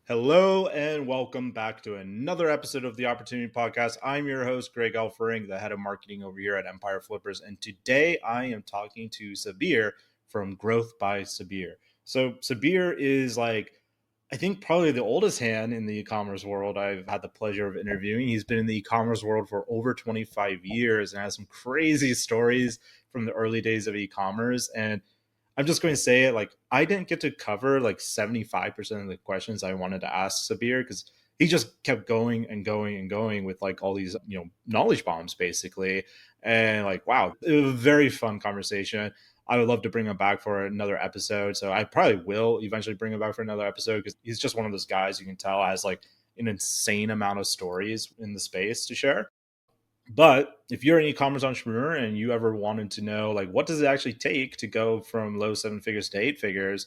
Hello and welcome back to another episode of the Opportunity Podcast. I'm your host, Greg Alfering, the head of marketing over here at Empire Flippers. And today I am talking to Sabir from Growth by Sabir. So Sabir is I think probably the oldest hand in the e-commerce world I've had the pleasure of interviewing. He's been in the e-commerce world for over 25 years and has some crazy stories from the early days of e-commerce. And I'm just going to say it I didn't get to cover 75% of the questions I wanted to ask Sabir because he just kept going and going and going with all these, knowledge bombs basically. And wow, it was a very fun conversation. I would love to bring him back for another episode. So I probably will eventually bring him back for another episode because he's just one of those guys you can tell has an insane amount of stories in the space to share. But if you're an e-commerce entrepreneur and you ever wanted to know what does it actually take to go from low seven figures to eight figures,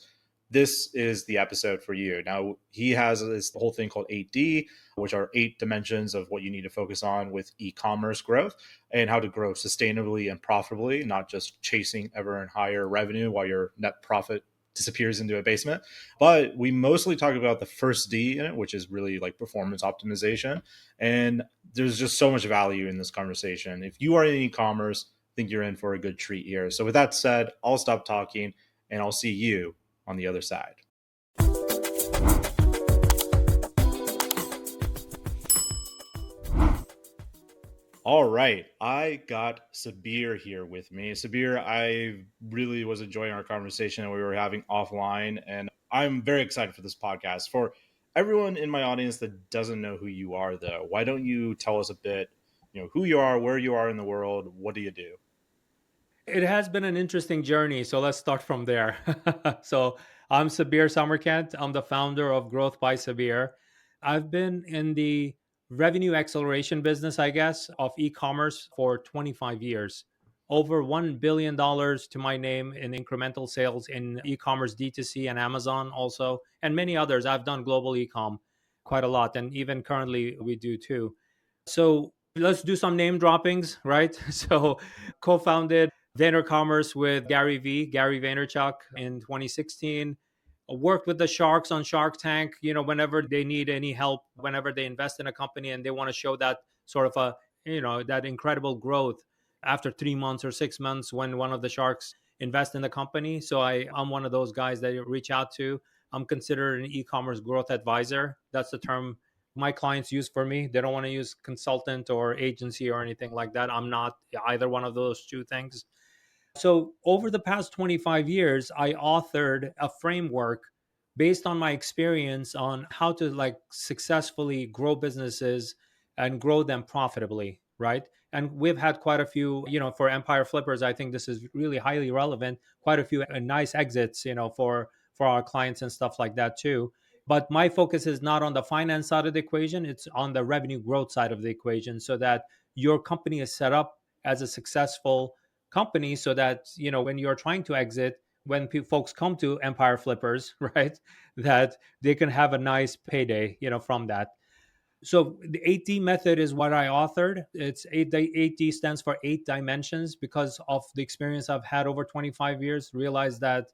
this is the episode for you. Now he has this whole thing called 8D, which are 8 dimensions of what you need to focus on with e-commerce growth and how to grow sustainably and profitably, not just chasing ever and higher revenue while your net profit disappears into a basement. But we mostly talk about the first D in it, which is really performance optimization. And there's just so much value in this conversation. If you are in e-commerce, I think you're in for a good treat here. So with that said, I'll stop talking and I'll see you on the other side. All right, I got Sabir here with me. Sabir, I really was enjoying our conversation that we were having offline, and I'm very excited for this podcast. For everyone in my audience that doesn't know who you are, though, why don't you tell us a bit, who you are, where you are in the world, what do you do? It has been an interesting journey. So let's start from there. So I'm Sabir Semerkant. I'm the founder of Growth by Sabir. I've been in the revenue acceleration business, I guess, of e-commerce for 25 years. Over $1 billion to my name in incremental sales in e-commerce, D2C, and Amazon also, and many others. I've done global e-com quite a lot. And even currently we do too. So let's do some name droppings, right? So co-founded VaynerCommerce with Gary Vaynerchuk in 2016. Worked with the sharks on Shark Tank, whenever they need any help, whenever they invest in a company and they want to show that sort of that incredible growth after 3 months or 6 months when one of the sharks invest in the company. So I'm one of those guys that you reach out to. I'm considered an e-commerce growth advisor. That's the term my clients use for me. They don't want to use consultant or agency or anything like that. I'm not either one of those two things. So, over the past 25 years, I authored a framework based on my experience on how to successfully grow businesses and grow them profitably, right? And we've had quite a few, for Empire Flippers, I think this is really highly relevant, quite a few nice exits, for our clients and stuff like that too. But my focus is not on the finance side of the equation, it's on the revenue growth side of the equation so that your company is set up as a successful company so that when you're trying to exit, when folks come to Empire Flippers, right, that they can have a nice payday from that. So the 8D method is what I authored. It's 8D stands for 8 dimensions because of the experience I've had over 25 years. Realize that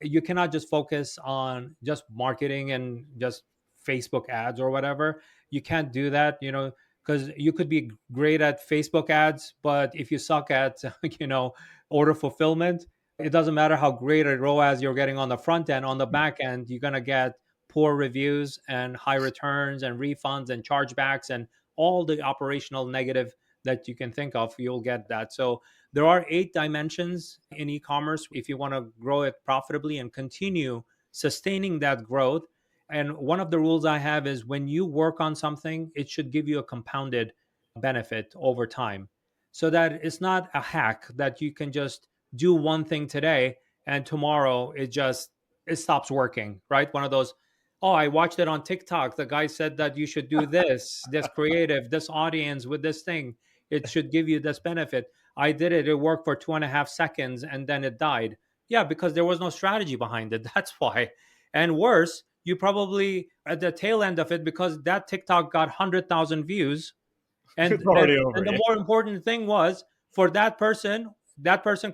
you cannot just focus on just marketing and just Facebook ads or whatever. You can't do that, because you could be great at Facebook ads, but if you suck at order fulfillment, it doesn't matter how great a ROAS you're getting on the front end. On the back end, you're gonna get poor reviews and high returns and refunds and chargebacks and all the operational negative that you can think of. You'll get that. So there are 8 dimensions in e-commerce if you want to grow it profitably and continue sustaining that growth. And one of the rules I have is when you work on something, it should give you a compounded benefit over time, so that it's not a hack that you can just do one thing today and tomorrow it stops working, right? One of those, oh, I watched it on TikTok. The guy said that you should do this creative, this audience with this thing. It should give you this benefit. I did it. It worked for 2.5 seconds and then it died. Yeah, because there was no strategy behind it. That's why. And worse, you probably at the tail end of it because that TikTok got 100,000 views. It's And already and over. the Yeah. more important thing was for that person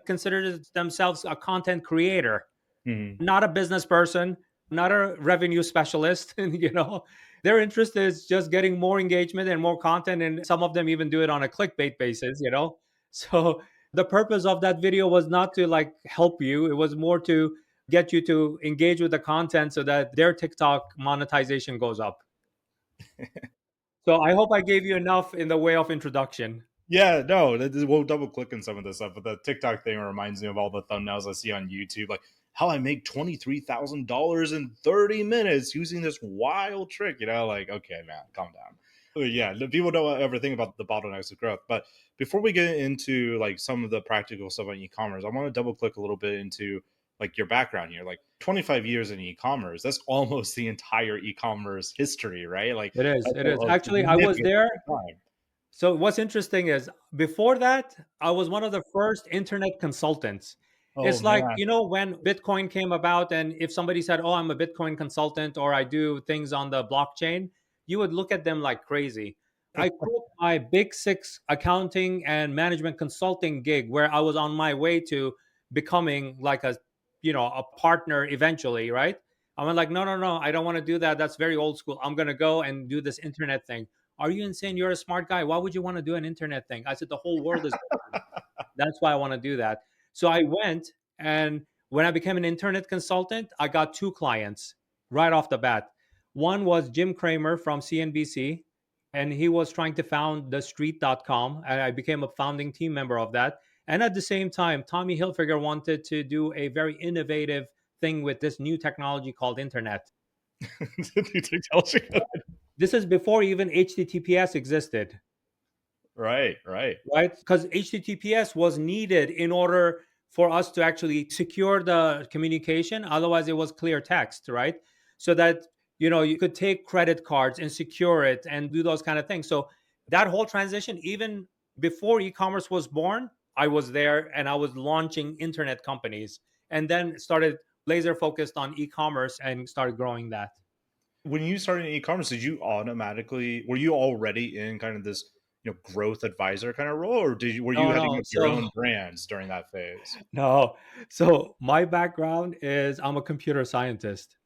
considered themselves a content creator, Mhm. not a business person, not a revenue specialist. And, their interest is just getting more engagement and more content. And some of them even do it on a clickbait basis. So the purpose of that video was not to like help you, it was more to get you to engage with the content so that their TikTok monetization goes up. So I hope I gave you enough in the way of introduction. Yeah, no, we'll double click on some of this stuff, but the TikTok thing reminds me of all the thumbnails I see on YouTube, like how I make $23,000 in 30 minutes using this wild trick. Like, okay, man, calm down. But yeah, the people don't ever think about the bottlenecks of growth. But before we get into like some of the practical stuff on e-commerce, I want to double click a little bit into like your background here. Like 25 years in e-commerce, that's almost the entire e-commerce history, right? Like It is. that's It is. a Actually, I was significant there. time. So what's interesting is before that, I was one of the first internet consultants. Oh It's like, man. when Bitcoin came about, and if somebody said, "Oh, I'm a Bitcoin consultant," or "I do things on the blockchain," you would look at them like crazy. I quit my big six accounting and management consulting gig where I was on my way to becoming like a partner eventually, right? I went like, no, no, no, I don't want to do that. That's very old school. I'm going to go and do this internet thing. Are you insane? You're a smart guy. Why would you want to do an internet thing? I said, the whole world is different. That's why I want to do that. So I went, and when I became an internet consultant, I got two clients right off the bat. One was Jim Cramer from CNBC, and he was trying to found the street.com, and I became a founding team member of that. And at the same time, Tommy Hilfiger wanted to do a very innovative thing with this new technology called internet. This is before even HTTPS existed, Right, right. right? Because HTTPS was needed in order for us to actually secure the communication. Otherwise, it was clear text, right? So that you could take credit cards and secure it and do those kind of things. So that whole transition, even before e-commerce was born, I was there and I was launching internet companies, and then started laser focused on e-commerce and started growing that. When you started in e-commerce, did you automatically were you already in kind of this growth advisor kind of role, or were you No, heading no. up your So own brands during that phase? no. So my background is I'm a computer scientist.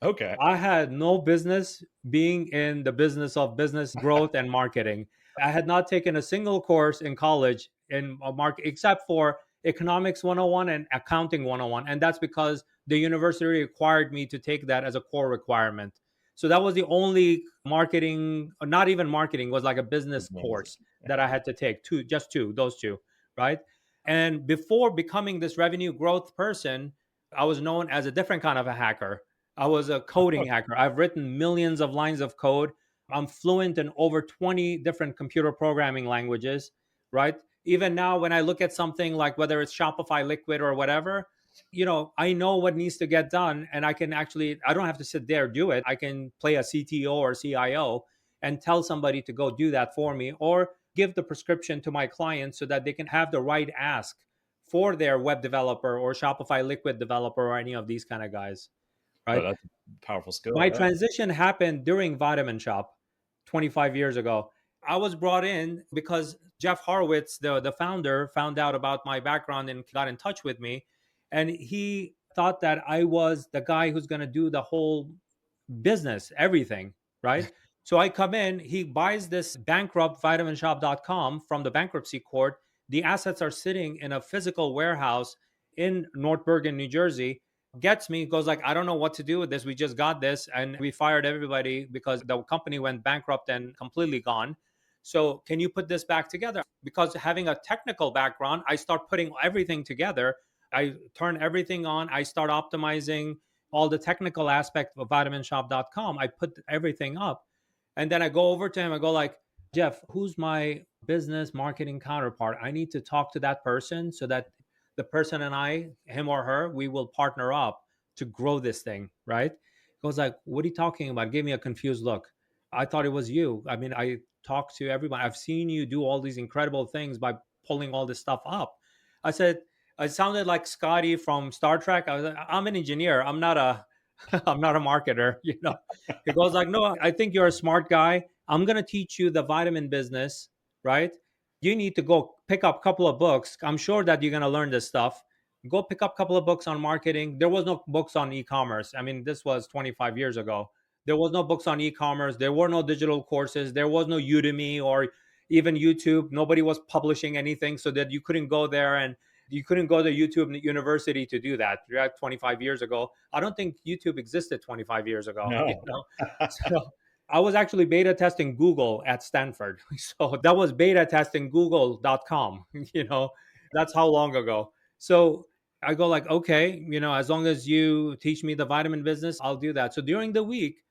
Okay. I had no business being in the business of business growth and marketing. I had not taken a single course in college in a market except for economics 101 and accounting 101. And that's because the university required me to take that as a core requirement. So that was the only marketing, or not even marketing, was like a business Amazing. course that I had to take, just two, those two, right? And before becoming this revenue growth person, I was known as a different kind of a hacker. I was a coding hacker. I've written millions of lines of code. I'm fluent in over 20 different computer programming languages, right? Even now, when I look at something like whether it's Shopify Liquid or whatever, I know what needs to get done. And I don't have to sit there do it. I can play a CTO or CIO and tell somebody to go do that for me, or give the prescription to my clients so that they can have the right ask for their web developer or Shopify Liquid developer or any of these kind of guys, Oh, right? that's a powerful skill. My Yeah. transition happened during Vitamin Shop 25 years ago. I was brought in because Jeff Horowitz, the founder, found out about my background and got in touch with me. And he thought that I was the guy who's going to do the whole business, everything, right? So I come in, he buys this bankrupt vitaminshop.com from the bankruptcy court. The assets are sitting in a physical warehouse in North Bergen, New Jersey. Gets me, goes like, I don't know what to do with this. We just got this and we fired everybody because the company went bankrupt and completely gone. So can you put this back together? Because having a technical background, I start putting everything together. I turn everything on. I start optimizing all the technical aspect of vitaminshop.com. I put everything up. And then I go over to him. I go like, Jeff, who's my business marketing counterpart? I need to talk to that person so that the person and I, him or her, we will partner up to grow this thing, right? He goes like, what are you talking about? Give me a confused look. I thought it was you. I mean, I talked to everyone. I've seen you do all these incredible things by pulling all this stuff up. I said, I sounded like Scotty from Star Trek. I was like, I'm an engineer. I'm not a I'm not a marketer, He goes like, no, I think you're a smart guy. I'm gonna teach you the vitamin business, right? You need to go pick up a couple of books. I'm sure that you're gonna learn this stuff. go pick up a couple of books on marketing. There was no books on e-commerce. I mean, this was 25 years ago. There was no books on e-commerce. There were no digital courses. There was no Udemy or even YouTube. Nobody was publishing anything, so that you couldn't go there and you couldn't go to YouTube University to do that. Right? 25 years ago. I don't think YouTube existed 25 years ago, No. So I was actually beta testing Google at Stanford. So that was beta testing google.com, that's how long ago. So I go like, okay, as long as you teach me the vitamin business, I'll do that. So during the week,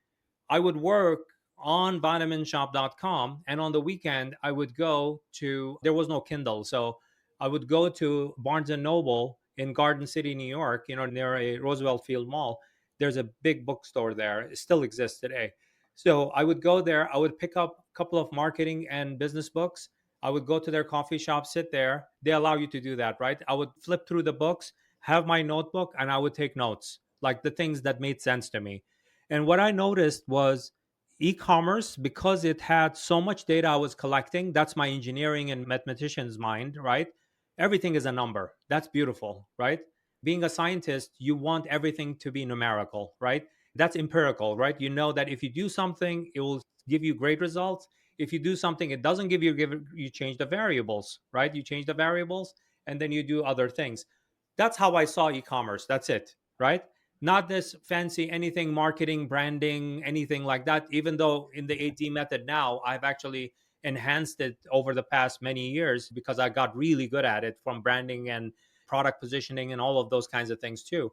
I would work on vitaminshop.com, and on the weekend I would go to, there was no Kindle, so I would go to Barnes and Noble in Garden City, New York, near a Roosevelt Field Mall. There's a big bookstore there. It still exists today. So I would go there, I would pick up a couple of marketing and business books. I would go to their coffee shop, sit there. They allow you to do that, right? I would flip through the books, have my notebook, and I would take notes, like the things that made sense to me. And what I noticed was e-commerce, because it had so much data I was collecting. That's my engineering and mathematician's mind, right? Everything is a number. That's beautiful, right? Being a scientist, you want everything to be numerical, right? That's empirical, right? You know that if you do something, it will give you great results. If you do something it doesn't you change the variables, right? You change the variables and then you do other things. That's how I saw e-commerce. That's it, right? Not this fancy anything marketing, branding, anything like that. Even though in the AD method now, I've actually enhanced it over the past many years because I got really good at it, from branding and product positioning and all of those kinds of things too.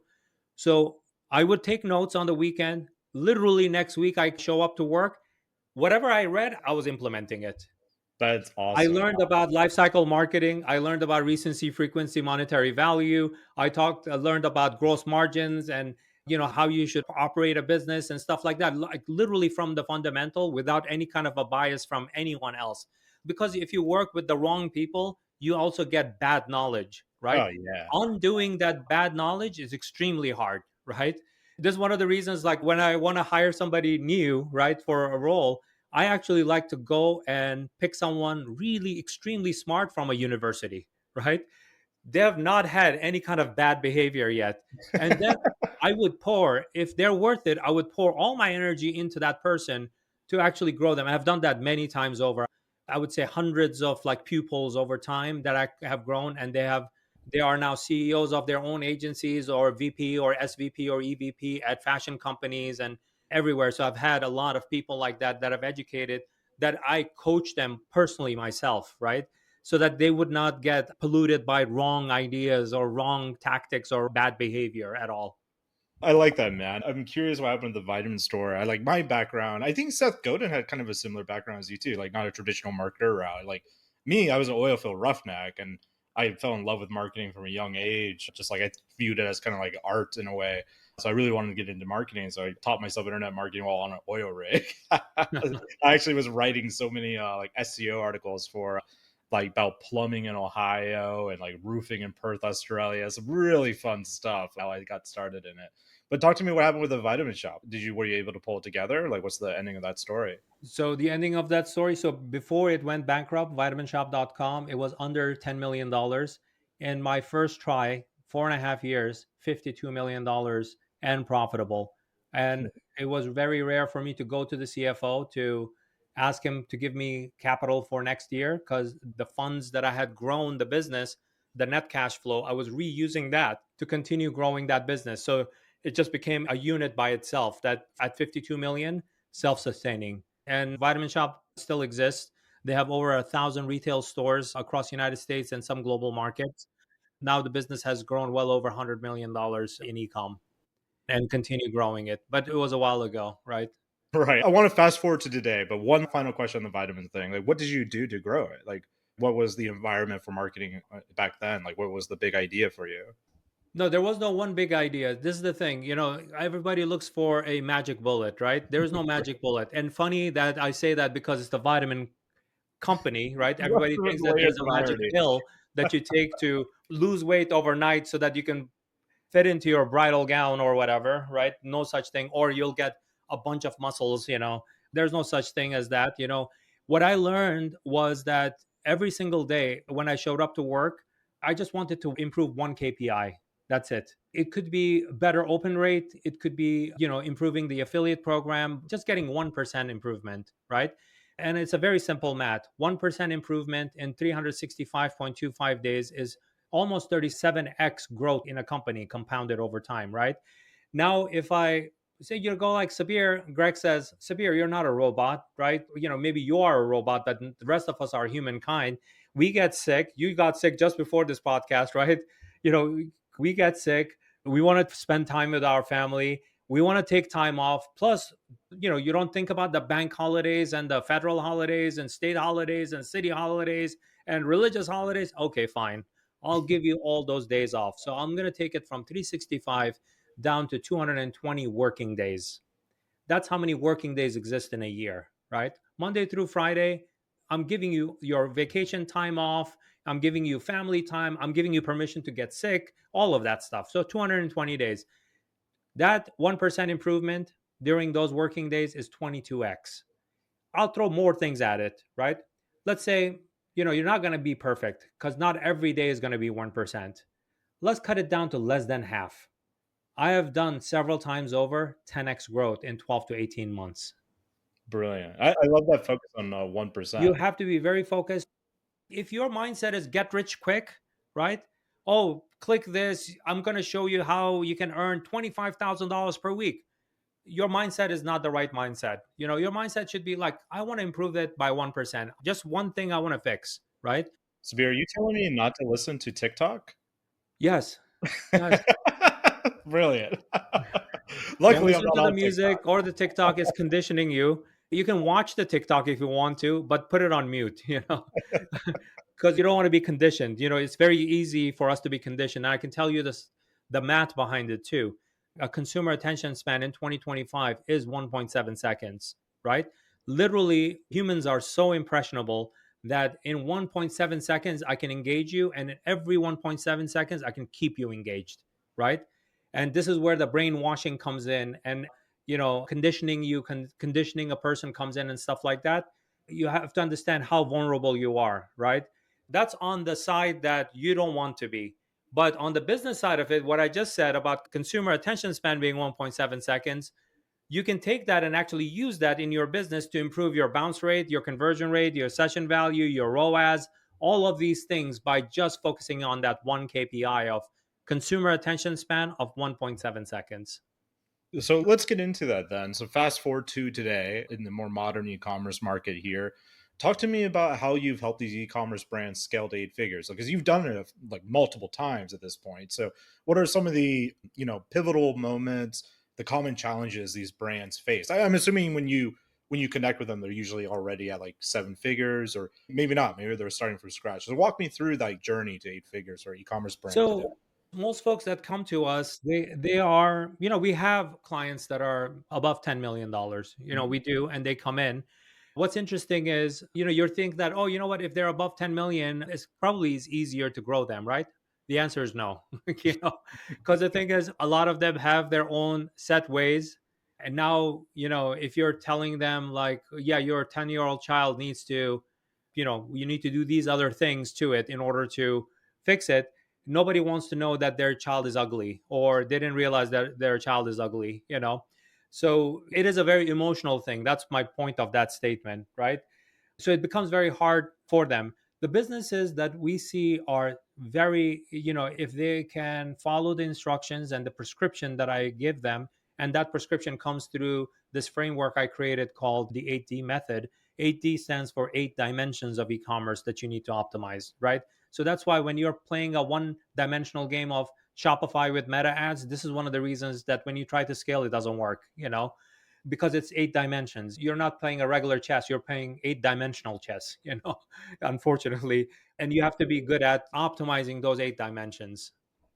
So I would take notes on the weekend. Literally next week, I show up to work. Whatever I read, I was implementing it. That's I awesome. learned about life cycle marketing. I learned about recency, frequency, monetary value. I learned about gross margins and how you should operate a business and stuff like that. Like literally from the fundamental, without any kind of a bias from anyone else. Because if you work with the wrong people, you also get bad knowledge, right? Oh yeah. Undoing that bad knowledge is extremely hard, right? This is one of the reasons, like when I want to hire somebody new, right, for a role, I actually like to go and pick someone really extremely smart from a university, right? They have not had any kind of bad behavior yet. And then I would pour, if they're worth it, I would pour all my energy into that person to actually grow them. I've done that many times over. I would say hundreds of like pupils over time that I have grown, and they are now CEOs of their own agencies, or VP or SVP or EVP at fashion companies and everywhere. So I've had a lot of people like that that I've educated, that I coach them personally myself, right? So that they would not get polluted by wrong ideas or wrong tactics or bad behavior at all. I like that, man. I'm curious what happened to the vitamin store. I like my background. I think Seth Godin had kind of a similar background as you too, like not a traditional marketer route. Like me, I was an oil field roughneck, and I fell in love with marketing from a young age. Just like I viewed it as kind of like art in a way. So I really wanted to get into marketing. So I taught myself internet marketing while on an oil rig. I actually was writing so many like SEO articles for like about plumbing in Ohio and like roofing in Perth, Australia. Some really fun stuff. How I got started in it. But talk to me what happened with the vitamin shop. Were you able to pull it together? Like what's the ending of that story? So the ending of that story, so before it went bankrupt, vitaminshop.com, it was under $10 million. In my first try, 4.5 years, $52 million and profitable. And it was very rare for me to go to the CFO to ask him to give me capital for next year, because the funds that I had grown the business, the net cash flow, I was reusing that to continue growing that business. So it just became a unit by itself, that at 52 million, self-sustaining. And Vitamin Shop still exists. They have over 1,000 retail stores across the United States and some global markets. Now the business has grown well over $100 million in e-com and continue growing it. But it was a while ago, right? Right. I want to fast forward to today, but one final question on the vitamin thing. Like what did you do to grow it? Like what was the environment for marketing back then? Like what was the big idea for you? No, there was no one big idea. This is the thing, everybody looks for a magic bullet, right? There is no magic bullet. And funny that I say that, because it's the vitamin company, right? Everybody thinks that Layered there's a magic clarity. pill that you take to lose weight overnight so that you can fit into your bridal gown or whatever, right? No such thing. Or you'll get a bunch of muscles. There's no such thing as that. What I learned was that every single day when I showed up to work, I just wanted to improve one KPI. That's it. It could be better open rate. It could be, improving the affiliate program, just getting 1% improvement, right? And it's a very simple math. 1% improvement in 365.25 days is almost 37x growth in a company compounded over time, right? Now, if I say you go like Sabir, Greg says, Sabir, you're not a robot, right? Maybe you are a robot, but the rest of us are humankind. We get sick. You got sick just before this podcast, right? You know, we get sick. We want to spend time with our family. We want to take time off. Plus, you don't think about the bank holidays and the federal holidays and state holidays and city holidays and religious holidays. Okay, fine. I'll give you all those days off. So I'm going to take it from 365 down to 220 working days. That's how many working days exist in a year, right? Monday through Friday, I'm giving you your vacation time off. I'm giving you family time. I'm giving you permission to get sick, all of that stuff. So 220 days. That 1% improvement during those working days is 22x. I'll throw more things at it, right? Let's say, you're not going to be perfect because not every day is going to be 1%. Let's cut it down to less than half. I have done several times over 10x growth in 12 to 18 months. Brilliant. I love that focus on You 1%. have to be very focused. If your mindset is get rich quick, right? Oh, click this. I'm going to show you how you can earn $25,000 per week. Your mindset is not the right mindset. Your mindset should be like, I want to improve it by 1%. Just one thing I want to fix, right? Sabir, are you telling me not to listen to TikTok? Yes. Yes. Brilliant. Don't Luckily, I'm listen not to the on TikTok. music or the TikTok is conditioning you. You can watch the TikTok if you want to, but put it on mute, because you don't want to be conditioned. It's very easy for us to be conditioned. And I can tell you this, the math behind it too. A consumer attention span in 2025 is 1.7 seconds, right? Literally, humans are so impressionable that in 1.7 seconds, I can engage you. And in every 1.7 seconds, I can keep you engaged, right? And this is where the brainwashing comes in. And conditioning conditioning a person comes in and stuff like that. You have to understand how vulnerable you are, right? That's on the side that you don't want to be. But on the business side of it, what I just said about consumer attention span being 1.7 seconds, you can take that and actually use that in your business to improve your bounce rate, your conversion rate, your session value, your ROAS, all of these things by just focusing on that one KPI of consumer attention span of 1.7 seconds. So let's get into that then. So fast forward to today in the more modern e-commerce market here. Talk to me about how you've helped these e-commerce brands scale to 8 figures, because you've done it like multiple times at this point. So what are some of the, pivotal moments, the common challenges these brands face? I'm assuming when you connect with them, they're usually already at like 7 figures, or maybe not. Maybe they're starting from scratch. So walk me through that journey to 8 figures for e-commerce brand today. So most folks that come to us, they are, we have clients that are above $10 million. Mhm. We do, and they come in. What's interesting is, you think that, oh, you know what, if they're above 10 million, it's probably is easier to grow them, right? The answer is no. Because the thing is, a lot of them have their own set ways. And now, if you're telling them like, yeah, your 10-year-old child needs to, you need to do these other things to it in order to fix it. Nobody wants to know that their child is ugly or they didn't realize that their child is ugly. So it is a very emotional thing. That's my point of that statement, right? So it becomes very hard for them. The businesses that we see are very, if they can follow the instructions and the prescription that I give them, and that prescription comes through this framework I created called the 8D method. 8D stands for 8 dimensions of e-commerce that you need to optimize, right? So that's why when you're playing a one dimensional game of Shopify with meta ads, this is one of the reasons that when you try to scale, it doesn't work, because it's 8 dimensions. You're not playing a regular chess, you're playing 8 dimensional chess, unfortunately. And you have to be good at optimizing those 8 dimensions.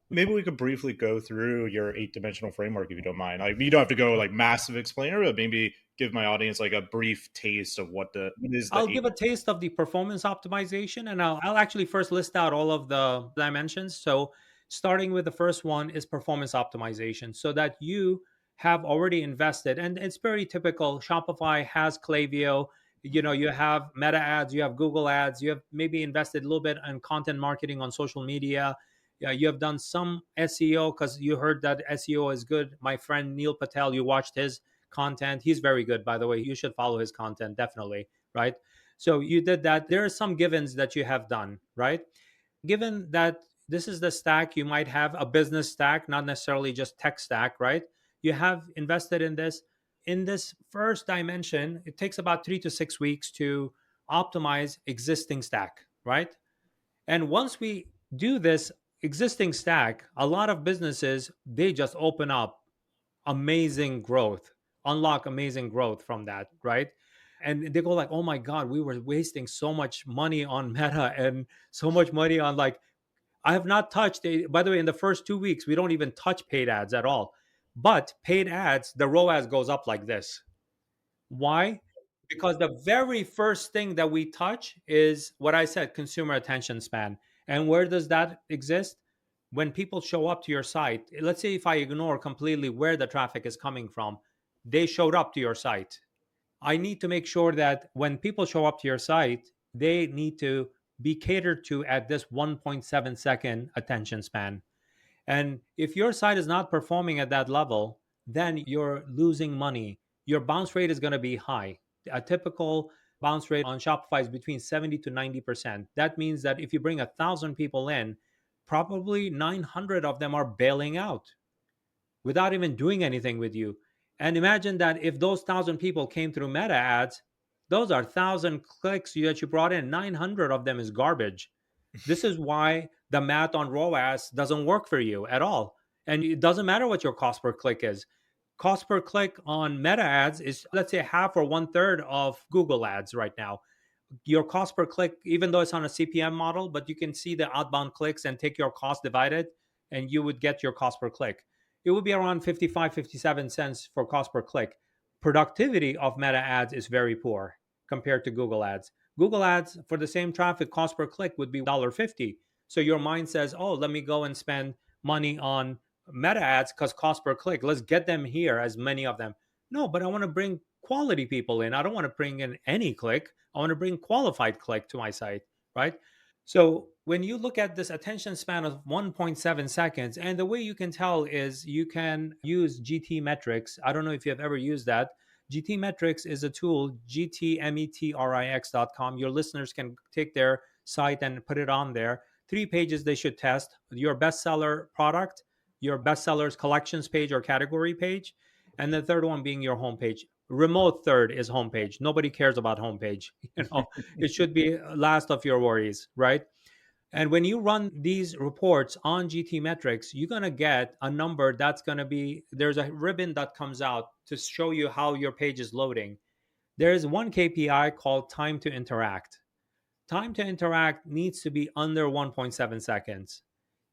Maybe we could briefly go through your 8 dimensional framework if you don't mind. Like, you don't have to go like massive explainer, but maybe give my audience like a brief taste of what is the I'll eight. give a taste of the performance optimization, and I'll actually first list out all of the dimensions. So, starting with the first one is performance optimization, so that you have already invested, and it's very typical. Shopify has Klaviyo, you have Meta ads, you have Google ads, you have maybe invested a little bit in content marketing on social media. Yeah, you have done some SEO because you heard that SEO is good. My friend Neil Patel, you watched his content. He's very good, by the way. You should follow his content, definitely. Right. So you did that. There are some givens that you have done, right? Given that this is the stack, you might have a business stack, not necessarily just tech stack, right? You have invested in this. In this first dimension, it takes about 3 to 6 weeks to optimize existing stack, right? And once we do this existing stack, a lot of businesses, they just open up amazing growth, unlock amazing growth from that, right? And they go like, oh my God, we were wasting so much money on Meta and so much money on like, I have not touched it. By the way, in the first 2 weeks, we don't even touch paid ads at all. But paid ads, the ROAS goes up like this. Why? Because the very first thing that we touch is what I said, consumer attention span. And where does that exist? When people show up to your site, let's say if I ignore completely where the traffic is coming from, they showed up to your site. I need to make sure that when people show up to your site, they need to be catered to at this 1.7 second attention span. And if your site is not performing at that level, then you're losing money. Your bounce rate is going to be high. A typical bounce rate on Shopify is between 70 to 90%. That means that if you bring 1,000 people in, probably 900 of them are bailing out without even doing anything with you. And imagine that if those 1,000 people came through Meta ads, those are 1,000 clicks that you brought in. 900 of them is garbage. This is why the math on ROAS doesn't work for you at all. And it doesn't matter what your cost per click is. Cost per click on Meta ads is, let's say, half or one third of Google ads right now. Your cost per click, even though it's on a CPM model, but you can see the outbound clicks and take your cost divided, and you would get your cost per click. It would be around 55, 57 cents for cost per click. Productivity of Meta ads is very poor compared to Google ads. Google ads for the same traffic, cost per click would be $1.50. So your mind says, oh, let me go and spend money on Meta ads because cost per click. Let's get them here, as many of them. No, but I want to bring quality people in. I don't want to bring in any click. I want to bring qualified click to my site, right? So when you look at this attention span of 1.7 seconds, and the way you can tell is you can use GT metrics. I don't know if you have ever used that. GT metrics is a tool, gtmetrix.com. Your listeners can take their site and put it on there. 3 pages they should test: your bestseller product, your bestsellers collections page or category page, and the third one being your homepage. Remote third is homepage. Nobody cares about homepage. It should be last of your worries, right? And when you run these reports on GT metrics, you're going to get a number that's going to be, there's a ribbon that comes out to show you how your page is loading. There's one KPI called time to interact. Time to interact needs to be under 1.7 seconds.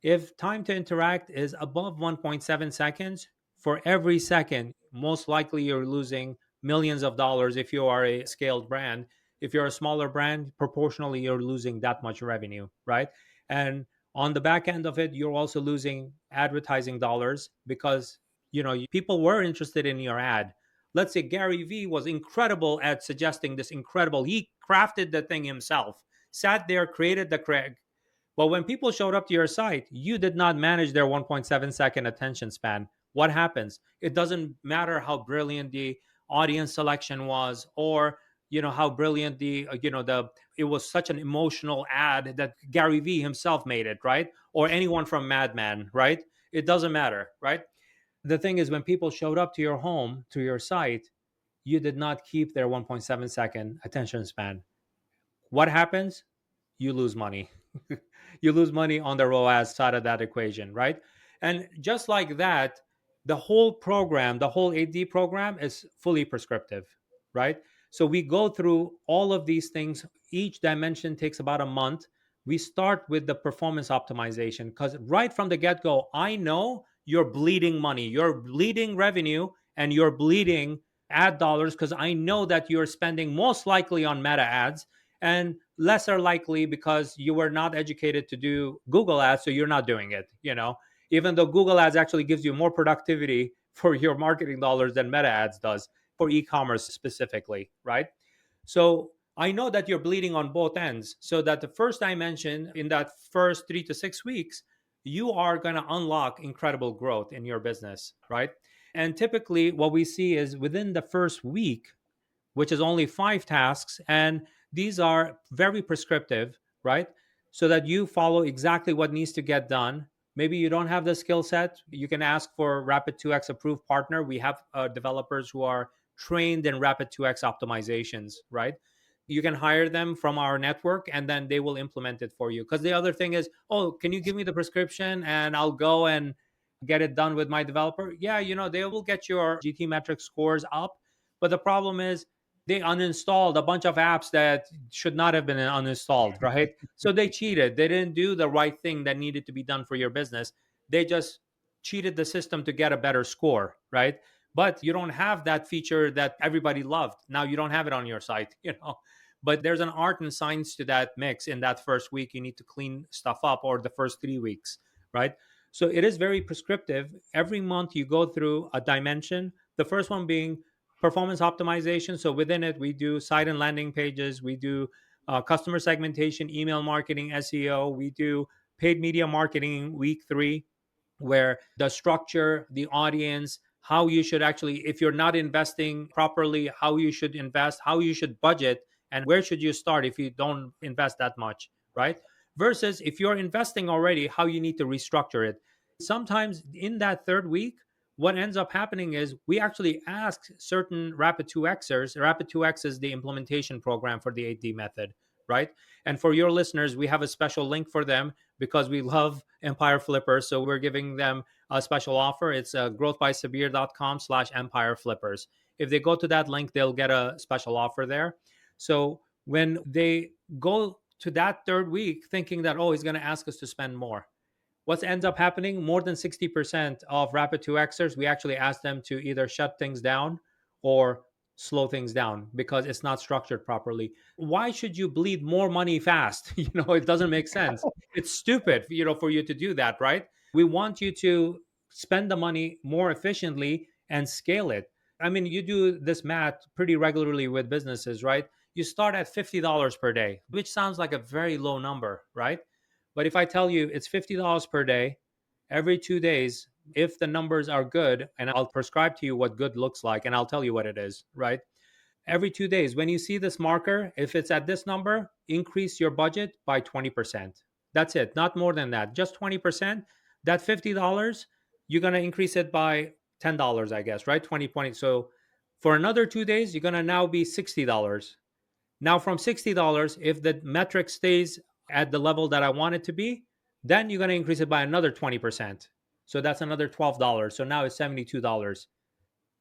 If time to interact is above 1.7 seconds, for every second, most likely you're losing millions of dollars if you are a scaled brand. If you're a smaller brand, proportionally, you're losing that much revenue, right? And on the back end of it, you're also losing advertising dollars because people were interested in your ad. Let's say Gary Vee was incredible at suggesting this incredible. He crafted the thing himself, sat there, created the Craig. But when people showed up to your site, you did not manage their 1.7 second attention span. What happens? It doesn't matter how brilliant the audience selection was, or how brilliant the it was such an emotional ad that Gary Vee himself made it, right? Or anyone from Madman, right? It doesn't matter, right? The thing is, when people showed up to your home, to your site, you did not keep their 1.7 second attention span. What happens? You lose money. You lose money on the ROAS side of that equation, right? And just like that, the whole program, the whole AD program is fully prescriptive, right? So we go through all of these things. Each dimension takes about a month. We start with the performance optimization because right from the get go, I know you're bleeding money, you're bleeding revenue, and you're bleeding ad dollars because I know that you're spending most likely on Meta ads and lesser likely because you were not educated to do Google ads, so you're not doing it, even though Google ads actually gives you more productivity for your marketing dollars than Meta ads does for e-commerce specifically, right? So I know that you're bleeding on both ends, so that the first dimension in that first 3 to 6 weeks, you are going to unlock incredible growth in your business, right? And typically, what we see is within the first week, which is only 5 tasks. And these are very prescriptive, right? So that you follow exactly what needs to get done. Maybe you don't have the skill set. You can ask for Rapid 2X approved partner. We have developers who are trained in Rapid 2X optimizations, right? You can hire them from our network and then they will implement it for you. Because the other thing is, oh, can you give me the prescription and I'll go and get it done with my developer? Yeah, they will get your GT metric scores up. But the problem is, they uninstalled a bunch of apps that should not have been uninstalled, right? So they cheated. They didn't do the right thing that needed to be done for your business. They just cheated the system to get a better score, right? But you don't have that feature that everybody loved. Now you don't have it on your site, But there's an art and science to that mix. In that first week, you need to clean stuff up, or the first 3 weeks, right? So it is very prescriptive. Every month you go through a dimension. The first one being performance optimization. So within it, we do site and landing pages, we do customer segmentation, email marketing, SEO, we do paid media marketing week 3, where the structure, the audience, how you should actually, if you're not investing properly, how you should invest, how you should budget, and where should you start if you don't invest that much, right? Versus if you're investing already, how you need to restructure it. Sometimes in that third week, what ends up happening is we actually ask certain Rapid 2Xers. Rapid 2X is the implementation program for the 8D method, right? And for your listeners, we have a special link for them because we love Empire Flippers. So we're giving them a special offer. It's growthbysabir.com/Empire Flippers. If they go to that link, they'll get a special offer there. So when they go to that third week thinking that, oh, he's going to ask us to spend more, what ends up happening, more than 60% of Rapid 2Xers, we actually ask them to either shut things down or slow things down because it's not structured properly. Why should you bleed more money fast? It doesn't make sense. It's stupid, for you to do that, right? We want you to spend the money more efficiently and scale it. I mean, you do this math pretty regularly with businesses, right? You start at $50 per day, which sounds like a very low number, right? But if I tell you it's $50 per day, every 2 days, if the numbers are good, and I'll prescribe to you what good looks like, and I'll tell you what it is, right? Every 2 days, when you see this marker, if it's at this number, increase your budget by 20%. That's it, not more than that, just 20%. That $50, you're going to increase it by $10, I guess, right? 20. So for another 2 days, you're going to now be $60. Now, from $60, if the metric stays at the level that I want it to be, then you're going to increase it by another 20%. So that's another $12. So now it's $72.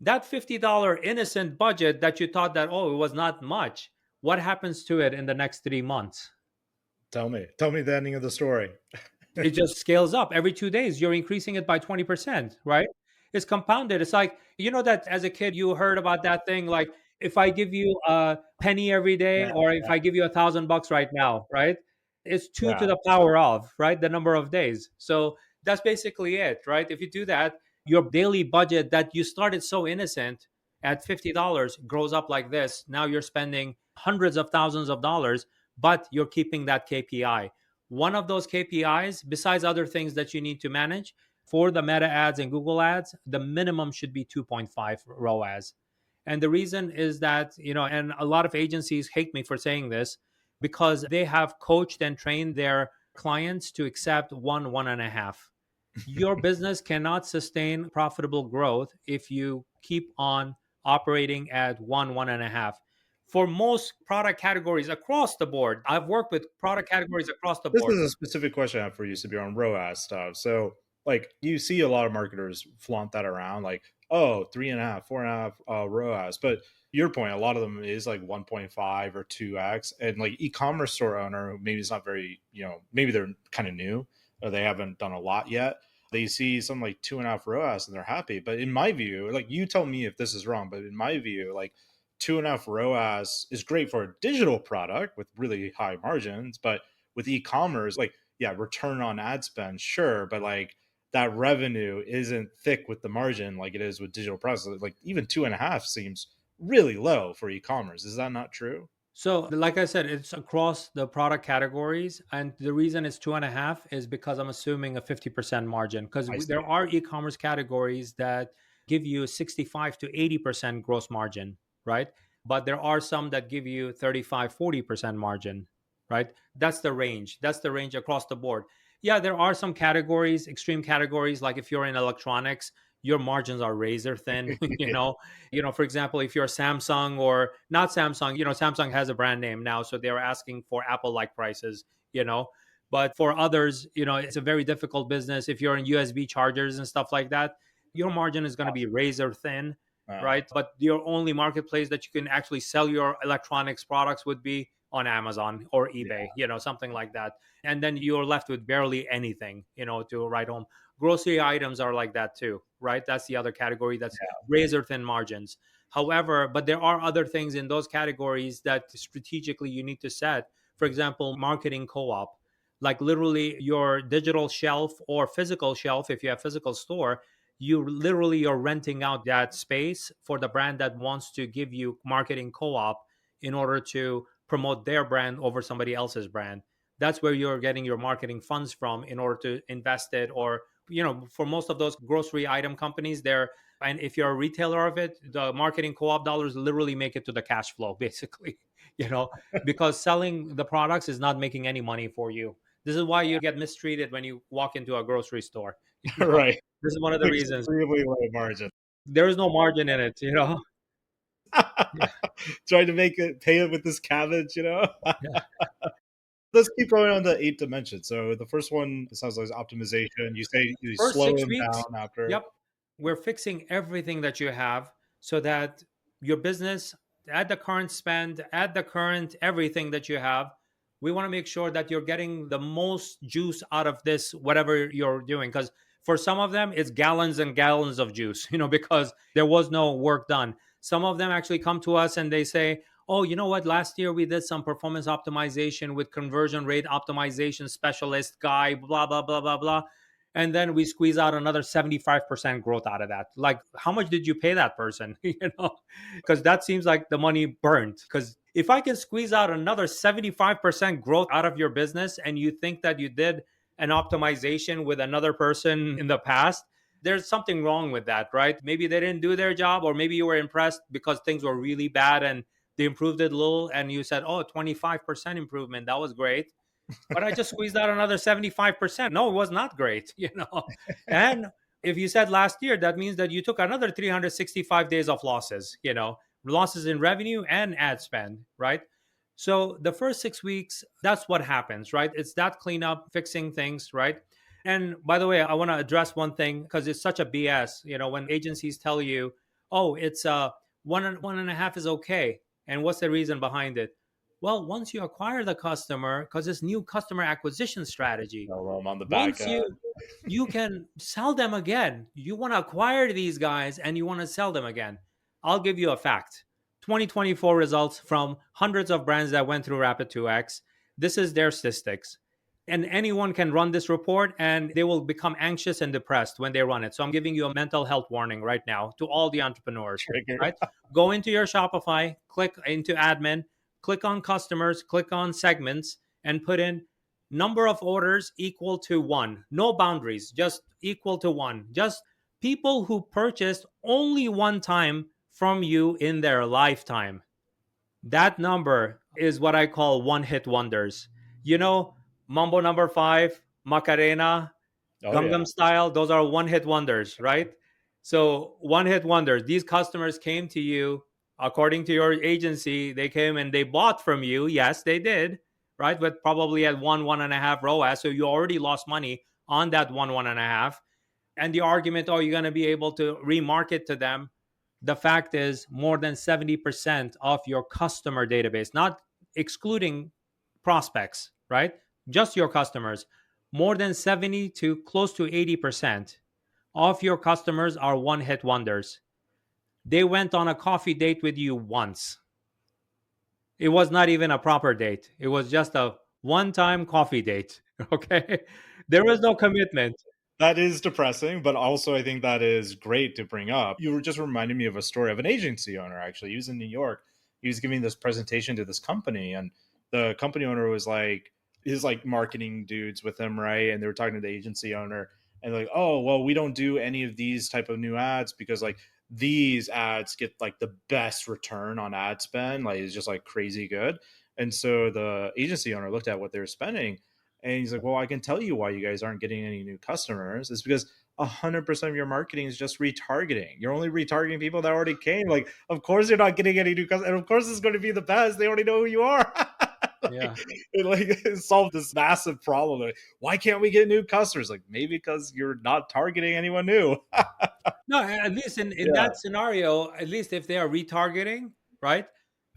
That $50 innocent budget that you thought that, oh, it was not much, what happens to it in the next 3 months? Tell me the ending of the story. It just scales up every 2 days. You're increasing it by 20%, right? It's compounded. It's like, that as a kid, you heard about that thing. Like, if I give you a penny every day, Yeah, or if I give you $1,000 right now, right? It's two to yeah. the power of, right? The number of days. So that's basically it, right? If you do that, your daily budget that you started so innocent at $50 grows up like this. Now you're spending hundreds of thousands of dollars, but you're keeping that KPI. One of those KPIs, besides other things that you need to manage for the meta ads and Google ads, the minimum should be 2.5 ROAS. And the reason is that, and a lot of agencies hate me for saying this because they have coached and trained their clients to accept 1.5. Your business cannot sustain profitable growth if you keep on operating at 1.5. For most product categories across the board, I've worked with product categories across the This board. is a specific question I have for you, Sabir, on ROAS stuff. So, like, you see a lot of marketers flaunt that around, like, oh, 3.5, 4.5 ROAS. But your point, a lot of them is like 1.5 or 2x. And like e-commerce store owner, maybe it's not very, maybe they're kind of new or they haven't done a lot yet. They see something like 2.5 ROAS and they're happy. But in my view, like, you tell me if this is wrong, but in my view, like, 2.5 ROAS is great for a digital product with really high margins, but with e-commerce, like, yeah, return on ad spend, sure, but like that revenue isn't thick with the margin like it is with digital products. Like even 2.5 seems really low for e-commerce. Is that not true? So, like I said, it's across the product categories. And the reason it's 2.5 is because I'm assuming a 50% margin. Because I there see. are e commerce categories that give you 65 to 80% gross margin, right? But there are some that give you 35, 40% margin, right? That's the range. That's the range across the board. Yeah, there are some categories, extreme categories, like if you're in electronics, your margins are razor thin, for example, if you're Samsung or not Samsung, Samsung has a brand name now, so they're asking for Apple like prices, you know. But for others, it's a very difficult business. If you're in USB chargers and stuff like that, your margin is going to be razor thin, Wow. right? But your only marketplace that you can actually sell your electronics products would be on Amazon or Yeah. eBay, something like that. And then you're left with barely anything, to write home. Grocery items are like that too, right? That's the other category that's razor thin margins. However, but there are other things in those categories that strategically you need to set. For example, marketing co op, like literally your digital shelf or physical shelf, if you have physical store, you're renting out that space for the brand that wants to give you marketing co op in order to promote their brand over somebody else's brand. That's where you're getting your marketing funds from in order to invest it. Or for most of those grocery item companies, they're and if you're a retailer of it, the marketing co-op dollars literally make it to the cash flow, basically, because selling the products is not making any money for you. This is why you get mistreated when you walk into a grocery store. Right. This is one of the reasons. Extremely low margin. There is no margin in it. Yeah, Trying to make it pay it with this cabbage. yeah. Let's keep going on the 8 dimensions. So the first one, it sounds like optimization. You say you First slow six them weeks, down after. yep, we're fixing everything that you have so that your business, at the current spend, at the current everything that you have, we want to make sure that you're getting the most juice out of this, whatever you're doing. Because for some of them, it's gallons and gallons of juice, because there was no work done. Some of them actually come to us and they say, oh, you know what? Last year we did some performance optimization with conversion rate optimization specialist guy, blah, blah, blah, blah, blah. And then we squeeze out another 75% growth out of that. Like, how much did you pay that person? Because that seems like the money burned. Because if I can squeeze out another 75% growth out of your business and you think that you did an optimization with another person in the past, there's something wrong with that, right? Maybe they didn't do their job, or maybe you were impressed because things were really bad and they improved it a little and you said, oh, 25% improvement. That was great, but I just squeezed out another 75%. No, it was not great. And if you said last year, that means that you took another 365 days of losses in revenue and ad spend, right? So the first 6 weeks, that's what happens, right? It's that cleanup, fixing things, right? And by the way, I want to address one thing because it's such a BS, when agencies tell you, oh, it's one and a half is okay. And what's the reason behind it? Well, once you acquire the customer, because it's new customer acquisition strategy, I'm on the back once end. you can sell them again. You want to acquire these guys and you want to sell them again. I'll give you a fact. 2024 results from hundreds of brands that went through Rapid 2X. This is their statistics. And anyone can run this report and they will become anxious and depressed when they run it. So I'm giving you a mental health warning right now to all the entrepreneurs, Triggered. right? Go into your Shopify, click into admin, click on customers, click on segments, and put in number of orders equal to one. No boundaries, just equal to one. Just people who purchased only one time from you in their lifetime. That number is what I call one hit wonders. You know, Mambo number five, Macarena, Oh yeah. Gangnam Style, those are one hit wonders, right? So, one hit wonders. These customers came to you, according to your agency, they came and they bought from you. Yes, they did, right? But probably at one and a half ROAS. So, you already lost money on that one and a half. And the argument, oh, you're going to be able to remarket to them. The fact is, more than 70% of your customer database, not excluding prospects, right? Just your customers, more than 70 to close to 80% of your customers are one hit wonders. They went on a coffee date with you once. It was not even a proper date, it was just a one time coffee date. Okay. There was no commitment. That is depressing, but also I think that is great to bring up. You were just reminding me of a story of an agency owner, actually. He was in New York. he was giving this presentation to this company, and the company owner was like, his like marketing dudes with him, right? And they were talking to the agency owner, and like, oh well, we don't do any of these type of new ads because like these ads get like the best return on ad spend, like it's just like crazy good. And so the agency owner looked at what they were spending, and he's like, well, I can tell you why you guys aren't getting any new customers. It's because 100% of your marketing is just retargeting. You're only retargeting people that already came. Like, of course you're not getting any new customers, and of course it's going to be the best. They already know who you are. Yeah. It solved this massive problem. Like, why can't we get new customers? Like, maybe because you're not targeting anyone new. No, at least in Yeah. that scenario, at least if they are retargeting, right?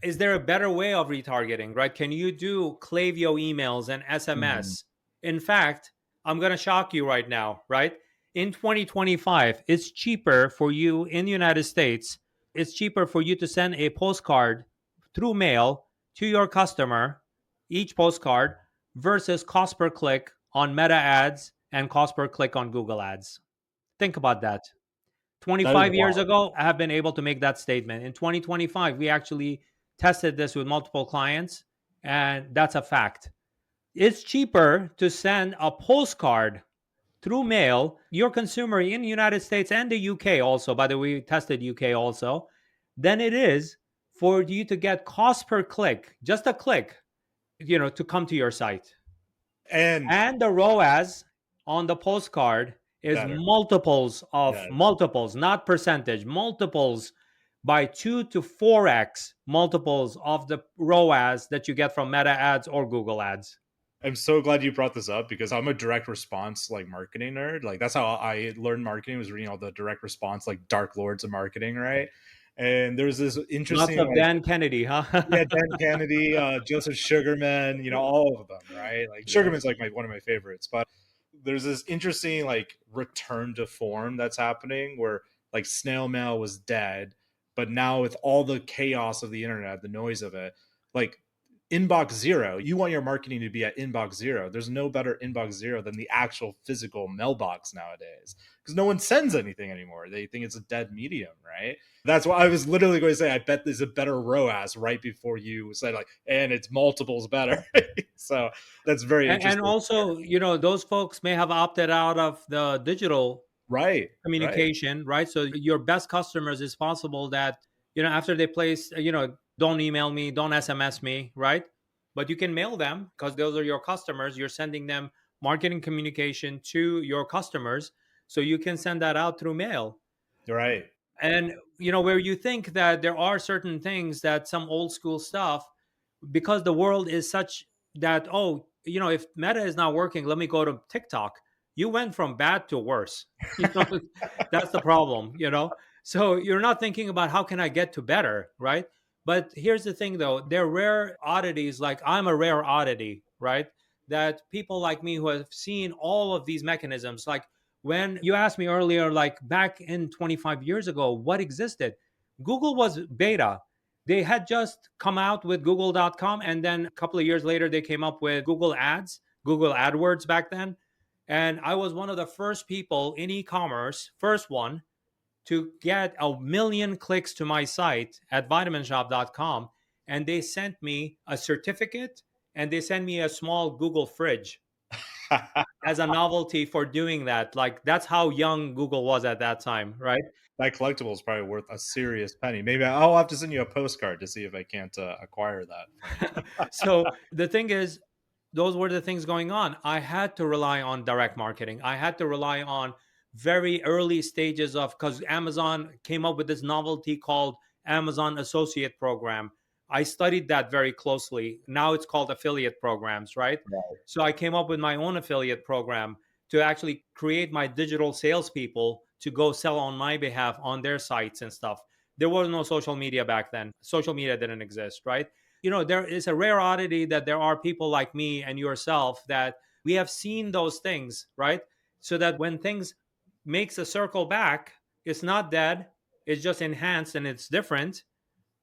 Is there a better way of retargeting, right? Can you do Klaviyo emails and Mhm. SMS? In fact, I'm going to shock you right now, right? In 2025, it's cheaper for you in the United States. It's cheaper for you to send a postcard through mail to your customer, each postcard, versus cost per click on Meta ads and cost per click on Google ads. Think about that. That is 25 years wild. ago, I have been able to make that statement. In 2025, we actually tested this with multiple clients, and that's a fact. It's cheaper to send a postcard through mail, your consumer in the United States and the UK also, by the way, we tested UK also, than it is for you to get cost per click, just a click, to come to your site. And And the ROAS on the postcard is better. Yeah. multiples, not percentage, multiples by 2 to 4x multiples of the ROAS that you get from Meta ads or Google ads. I'm so glad you brought this up because I'm a direct response like marketing nerd. Like that's how I learned marketing, was reading all the direct response like dark lords of marketing, right? And there's this Lots interesting of like, Dan Kennedy, huh? yeah, Dan Kennedy, Joseph Sugarman, all of them, right? Like Yeah. Sugarman's like one of my favorites, but there's this interesting like return to form that's happening where like snail mail was dead, but now with all the chaos of the internet, the noise of it, like inbox zero, you want your marketing to be at inbox zero. There's no better inbox zero than the actual physical mailbox nowadays because no one sends anything anymore. They think it's a dead medium, right? That's why I was literally going to say, I bet there's a better ROAS right before you said like, and it's multiples better. So that's very And interesting. also, those folks may have opted out of the digital Right, right. communication, right? So your best customers is possible that, after they place, don't email me, don't SMS me, right? But you can mail them because those are your customers. You're sending them marketing communication to your customers. So you can send that out through mail. Right. And, where you think that there are certain things that some old school stuff, because the world is such that, oh, if Meta is not working, let me go to TikTok. You went from bad to worse. you know that's the problem. So you're not thinking about how can I get to better, right? But here's the thing though, they're rare oddities. Like I'm a rare oddity, right? That people like me who have seen all of these mechanisms, like when you asked me earlier, like back in 25 years ago, what existed? Google was beta. They had just come out with google.com, and then a couple of years later they came up with Google ads, Google AdWords back then. And I was one of the first people in e-commerce, first one to get 1 million clicks to my site at vitaminshop.com. And they sent me a certificate, and they sent me a small Google fridge as a novelty for doing that. Like that's how young Google was at that time, right? That collectible is probably worth a serious penny. Maybe I'll have to send you a postcard to see if I can't acquire that from you. So the thing is, those were the things going on. I had to rely on direct marketing. I had to rely on very early stages of, because Amazon came up with this novelty called Amazon Associate Program. I studied that very closely. Now it's called affiliate programs, right? Right. So I came up with my own affiliate program to actually create my digital salespeople to go sell on my behalf on their sites and stuff. There was no social media back then. Social media didn't exist, right? There is a rare oddity that there are people like me and yourself that we have seen those things, right? So that when things makes a circle back, it's not dead, it's just enhanced and it's different.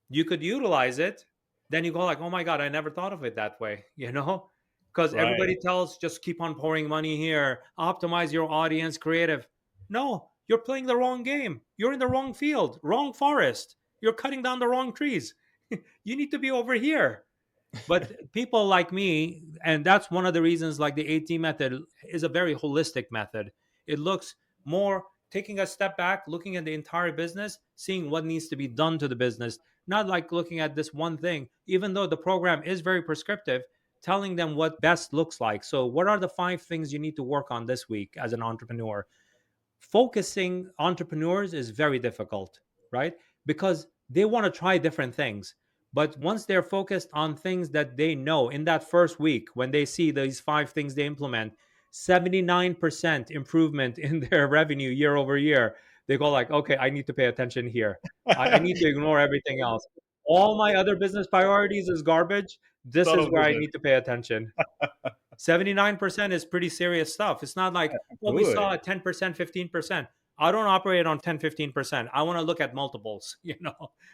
You could utilize it. Then you go like, oh my God, I never thought of it that way, Because Right. everybody tells just keep on pouring money here, optimize your audience, creative. No, you're playing the wrong game. You're in the wrong field, wrong forest. You're cutting down the wrong trees. You need to be over here. But people like me, and that's one of the reasons, like the AT method is a very holistic method. It looks more taking a step back, looking at the entire business, seeing what needs to be done to the business, not like looking at this one thing, even though the program is very prescriptive, telling them what best looks like. So, what are the 5 things you need to work on this week as an entrepreneur? Focusing entrepreneurs is very difficult, right? Because they want to try different things. But once they're focused on things that they know in that first week, when they see these 5 things they implement, 79% improvement in their revenue year over year, they go like, okay, I need to pay attention here. I need to ignore everything else. All my other business priorities is garbage. This is Tunnel where I vision. need to pay attention. 79% is pretty serious stuff. It's not like, well, we Absolutely. saw a 10%, 15%. I don't operate on 10, 15%. I want to look at multiples, I mean,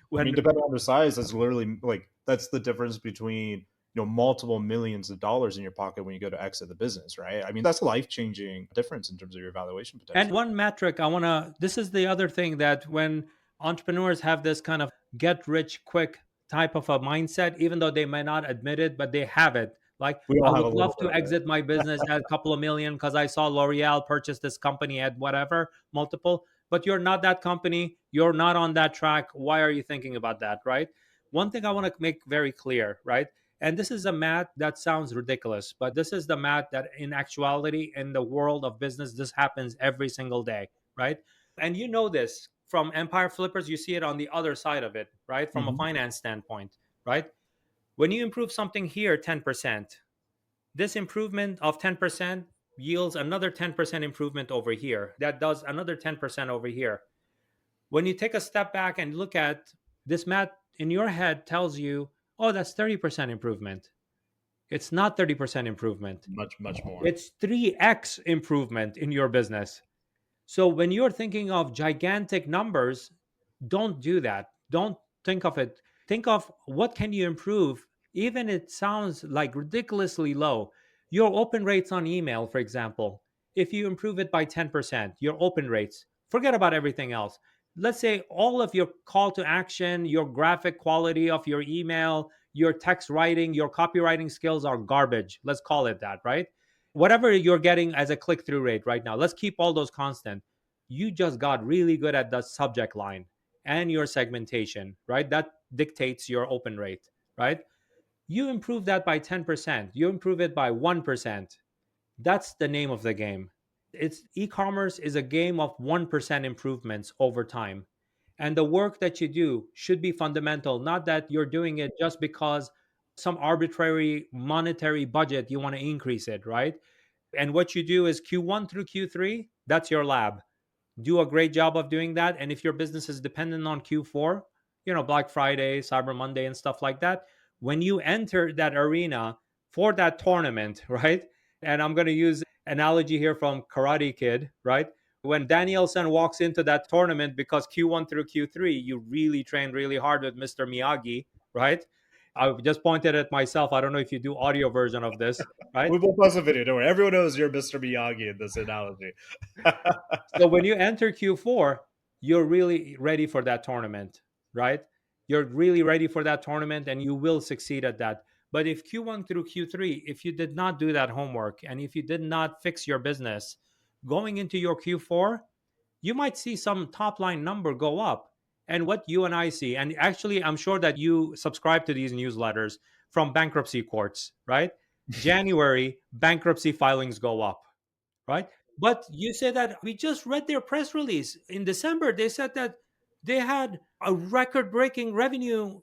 when depending on the size, that's literally like that's the difference between multiple millions of dollars in your pocket when you go to exit the business, right? I mean, that's a life changing difference in terms of your valuation And potential. one metric I want to, this is the other thing, that when entrepreneurs have this kind of get rich quick type of a mindset, even though they may not admit it, but they have it. Like, We I all have a would little love bit to of it. exit my business at a couple of million because I saw L'Oreal purchase this company at whatever multiple, but you're not that company. You're not on that track. Why are you thinking about that? Right. One thing I want to make very clear, right? And this is a math that sounds ridiculous, but this is the math that in actuality, in the world of business, this happens every single day, right? And you know this from Empire Flippers, you see it on the other side of it, right? From a Mhm. finance standpoint, right? When you improve something here 10%, this improvement of 10% yields another 10% improvement over here. That does another 10% over here. When you take a step back and look at this math in your head, tells you, oh, that's 30% improvement. It's not 30% improvement. Much, much more. It's 3x improvement in your business. So when you're thinking of gigantic numbers, don't do that. Don't think of it. Think of what can you improve, even it sounds like ridiculously low. Your open rates on email, for example, if you improve it by 10%, your open rates, forget about everything else. Let's say all of your call to action, your graphic quality of your email, your text writing, your copywriting skills are garbage. Let's call it that, right? Whatever you're getting as a click through rate right now, let's keep all those constant. You just got really good at the subject line and your segmentation, right? That dictates your open rate, right? You improve that by 10%, you improve it by 1%. That's the name of the game. It's e-commerce is a game of 1% improvements over time. And the work that you do should be fundamental, not that you're doing it just because some arbitrary monetary budget you want to increase it, right? And what you do is Q1 through Q3, that's your lab. Do a great job of doing that. And if your business is dependent on Q4, Black Friday, Cyber Monday, and stuff like that, when you enter that arena for that tournament, right? And I'm going to use analogy here from Karate Kid, right? When Danielson walks into that tournament because Q1 through Q3, you really trained really hard with Mr. Miyagi, right? I just pointed at myself. I don't know if you do audio version of this, right? We will post a video. Don't worry. Everyone knows you're Mr. Miyagi in this analogy. So when you enter Q4, you're really ready for that tournament, right? You're really ready for that tournament and you will succeed at that. But if Q1 through Q3, if you did not do that homework and if you did not fix your business going into your Q4, you might see some top line number go up. And what you and I see, and actually, I'm sure that you subscribe to these newsletters from bankruptcy courts, right? January, bankruptcy filings go up, right? But you said that we just read their press release in December. They said that they had a record breaking revenue.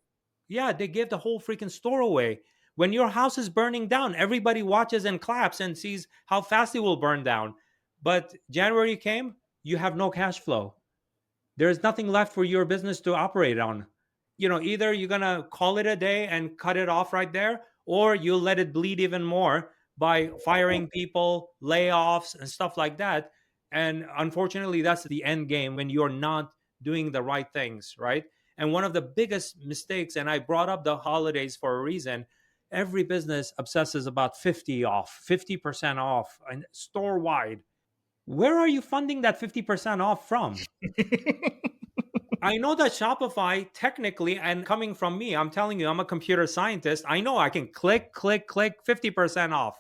Yeah, they gave the whole freaking store away. When your house is burning down, everybody watches and claps and sees how fast it will burn down. But January came, you have no cash flow. There's nothing left for your business to operate on. Either you're going to call it a day and cut it off right there, or you'll let it bleed even more by firing people, layoffs, and stuff like that. And unfortunately, that's the end game when you're not doing the right things, right? And one of the biggest mistakes, and I brought up the holidays for a reason, every business obsesses about 50 off, 50% off, and store wide. Where are you funding that 50% off from? I know that Shopify technically, and coming from me, I'm telling you, I'm a computer scientist. I know I can click, click, click, 50% off.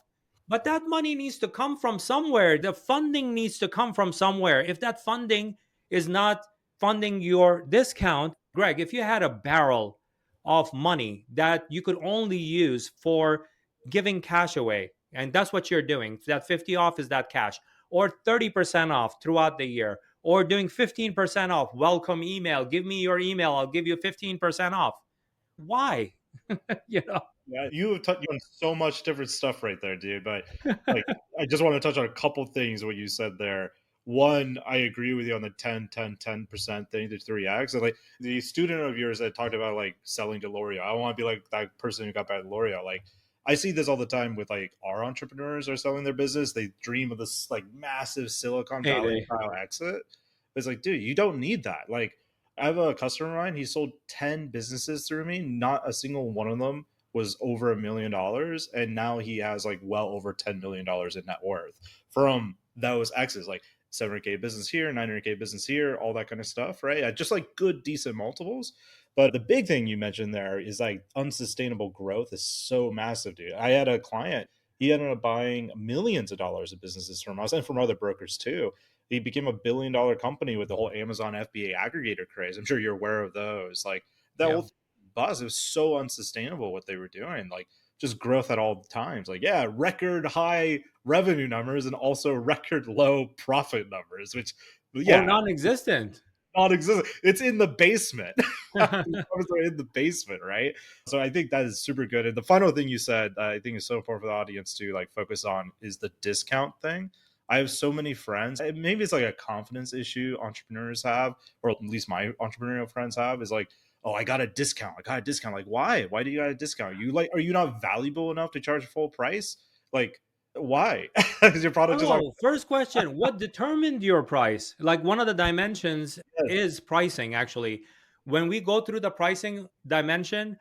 But that money needs to come from somewhere. The funding needs to come from somewhere. If that funding is not funding your discount, Greg, if you had a barrel of money that you could only use for giving cash away, and that's what you're doing, that 50 off is that cash, or 30% off throughout the year, or doing 15% off, welcome email, give me your email, I'll give you 15% off. Why? you know? Yeah, you have touched on so much different stuff right there, dude. But like, I just want to touch on a couple things what you said there. One, I agree with you on the 10% thing, the 3x. And like the student of yours that talked about like selling to L'Oreal, I want to be like that person who got back to L'Oreal. Like, I see this all the time with like our entrepreneurs are selling their business. They dream of this like massive Silicon Valley Payday. style exit. It's like, dude, you don't need that. Like, I have a customer of mine. He sold 10 businesses through me. Not a single one of them was over $1 million, and now he has like well over $10 million in net worth from those X's, like 700K business here, 900K business here, all that kind of stuff, right? Just like good, decent multiples. But the big thing you mentioned there is like unsustainable growth is so massive, dude. I had a client, he ended up buying millions of dollars of businesses from us and from other brokers too. He became a $1 billion company with the whole Amazon FBA aggregator craze. I'm sure you're aware of those. Like that Yeah. whole buzz. It was so unsustainable what they were doing. Like just growth at all times. Like, yeah, record high revenue numbers and also record low profit numbers, which Or yeah, non-existent. non-existent. It's in the basement. Numbers are in the basement, right? So I think that is super good. And the final thing you said, I think is so important for the audience to like focus on is the discount thing. I have so many friends. Maybe it's like a confidence issue entrepreneurs have, or at least my entrepreneurial friends have, is like, oh, I got a discount. I got a discount. Like, why? Why do you got a discount? You like, are you not valuable enough to charge full price? Like, why? Because your product is on. Oh, first question. What determined your price? Like one of the dimensions Yes, is pricing, actually. When we go through the pricing dimension,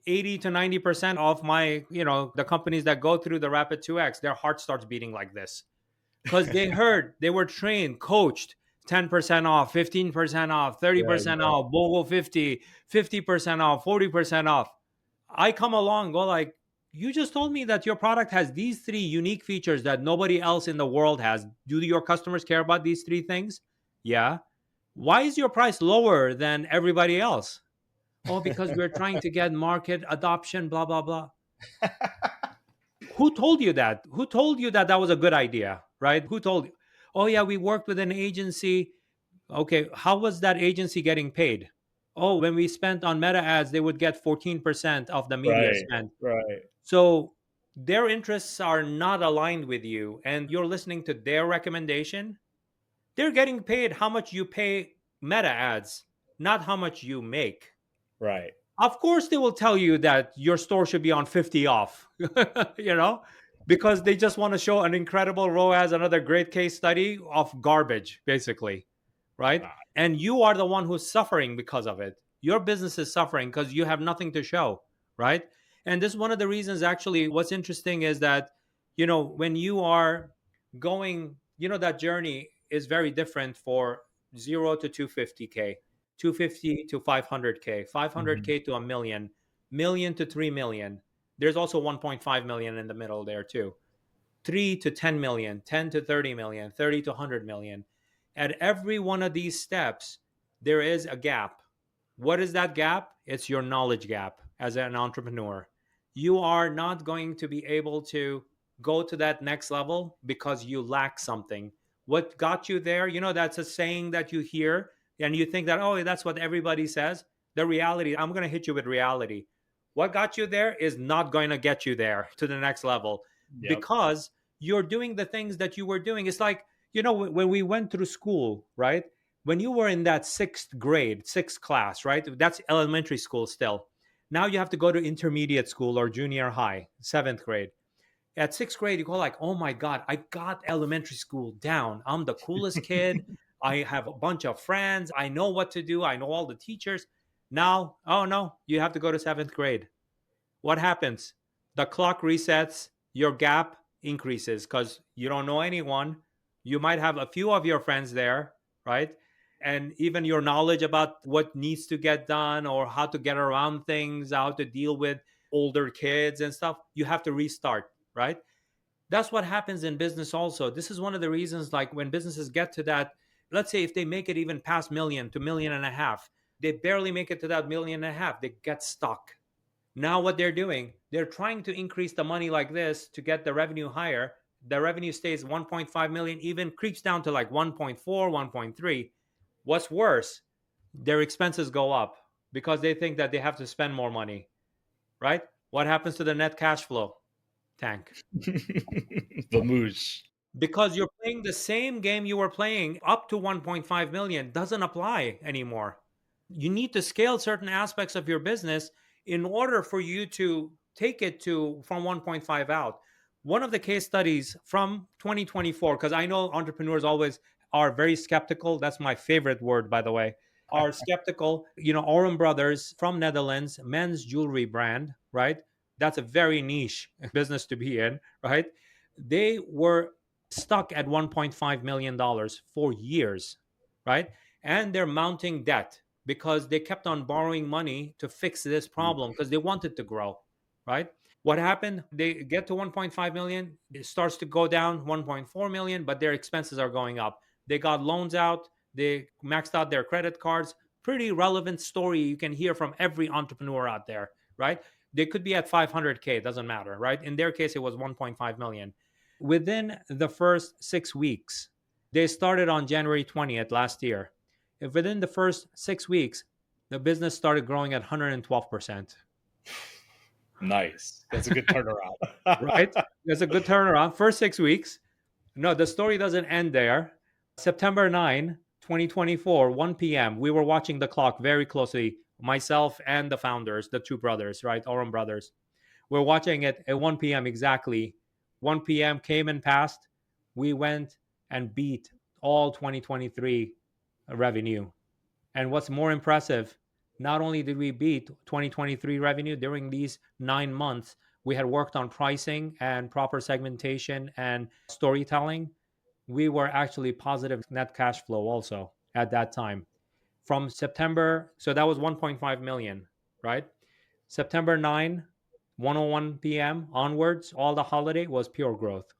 80 to 90% of my, the companies that go through the Rapid 2X, their heart starts beating like this. Because they heard, they were trained, coached, 10% off, 15% off, yeah, 30% yeah, off, BOGO 50% off, 40% off. I come along, go like, you just told me that your product has these three unique features that nobody else in the world has. Do your customers care about these three things? Yeah. Why is your price lower than everybody else? Oh, because we're trying to get market adoption, blah, blah, blah. Who told you that? Who told you that that was a good idea, right? Who told you? Oh, yeah, we worked with an agency. Okay, how was that agency getting paid? Oh, when we spent on meta ads, they would get 14% of the media right, spent. right, So their interests are not aligned with you, and you're listening to their recommendation. They're getting paid how much you pay meta ads, not how much you make. right. Of course, they will tell you that your store should be on 50 off, you know, because they just want to show an incredible ROAS, another great case study of garbage, basically, right? Ah, And you are the one who's suffering because of it. Your business is suffering because you have nothing to show, right? And this is one of the reasons, actually, what's interesting is that, when you are going, that journey is very different for 0 to 250K. 250 to 500K, mhm. 500K to a million, million to 3 million. There's also 1.5 million in the middle there too. 3 to 10 million, 10 to 30 million, 30 to 100 million. At every one of these steps, there is a gap. What is that gap? It's your knowledge gap as an entrepreneur. You are not going to be able to go to that next level because you lack something. What got you there? That's a saying that you hear and you think that, oh, that's what everybody says. The reality, I'm going to hit you with reality. What got you there is not going to get you there to the next level Yep. because you're doing the things that you were doing. It's like, when we went through school, right? When you were in that sixth grade, sixth class, right? That's elementary school still. Now you have to go to intermediate school or junior high, seventh grade. At sixth grade, you go like, oh my God, I got elementary school down. I'm the coolest kid. I have a bunch of friends. I know what to do. I know all the teachers. Now, oh no, you have to go to seventh grade. What happens? The clock resets, your gap increases because you don't know anyone. You might have a few of your friends there, right? and even your knowledge about what needs to get done or how to get around things, how to deal with older kids and stuff, you have to restart, right? That's what happens in business also. This is one of the reasons, like when businesses get to that, let's say if they make it even past million to million and a half, they barely make it to that million and a half, they get stuck. Now what they're doing, they're trying to increase the money like this to get the revenue higher. The revenue stays 1.5 million, even creeps down to like 1.4, 1.3. What's worse, their expenses go up because they think that they have to spend more money, right? What happens to the net cash flow? Tank. The moosh. Because you're playing the same game you were playing up to 1.5 million doesn't apply anymore. You need to scale certain aspects of your business in order for you to take it to from 1.5 out. One of the case studies from 2024, because I know entrepreneurs always are very skeptical. That's my favorite word, by the way. Are skeptical. Oren Brothers from Netherlands, men's jewelry brand, right? That's a very niche business to be in, right? They were stuck at $1.5 million for years, right? And they're mounting debt because they kept on borrowing money to fix this problem because they wanted to grow, right? What happened? They get to 1.5 million, it starts to go down 1.4 million, but their expenses are going up. They got loans out, they maxed out their credit cards. Pretty relevant story you can hear from every entrepreneur out there, right? They could be at 500K, it doesn't matter, right? In their case, it was 1.5 million. Within the first 6 weeks, they started on January 20th last year. If within the first 6 weeks, the business started growing at 112%. Nice. That's a good turnaround. Right? That's a good turnaround. First 6 weeks. No, the story doesn't end there. September 9, 2024, 1 p.m., we were watching the clock very closely, myself and the founders, the two brothers, right? Oren brothers. We're watching it at 1 p.m. exactly. 1 p.m. came and passed. We went and beat all 2023 revenue. And what's more impressive, not only did we beat 2023 revenue during these 9 months, we had worked on pricing and proper segmentation and storytelling. We were actually positive net cash flow also at that time. From September, so that was 1.5 million, right? September 9, 101 p.m. onwards, all the holiday was pure growth.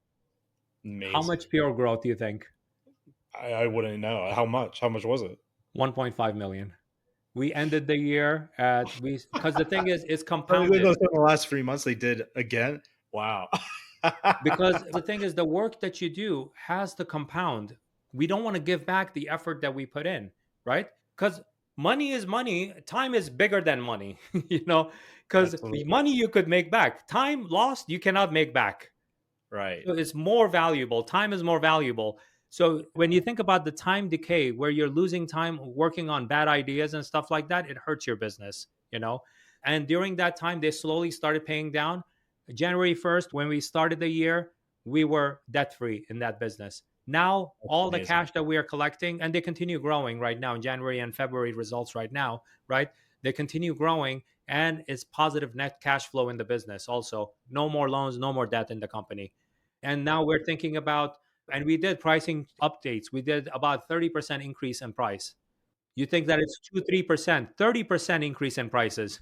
How Amazing. much pure growth do you think? I wouldn't know. How much? How much was it? 1.5 million. We ended the year at we because the thing is it's Even compounded. though in the last 3 months they did again. Wow. Because the thing is the work that you do has to compound. We don't want to give back the effort that we put in, right? Because money is money, time is bigger than money, because Absolutely. money you could make back, time lost you cannot make back. Right. So it's more valuable. Time is more valuable. So when you think about the time decay where you're losing time working on bad ideas and stuff like that, it hurts your business. And during that time, they slowly started paying down. January 1st, when we started the year, we were debt free in that business. Now, That's all the amazing. cash that we are collecting, and they continue growing right now in January and February results right now, right? They continue growing and it's positive net cash flow in the business also. No more loans, no more debt in the company. And now we're thinking about, and we did pricing updates. We did about 30% increase in price. You think that it's 2, 3%, 30% increase in prices,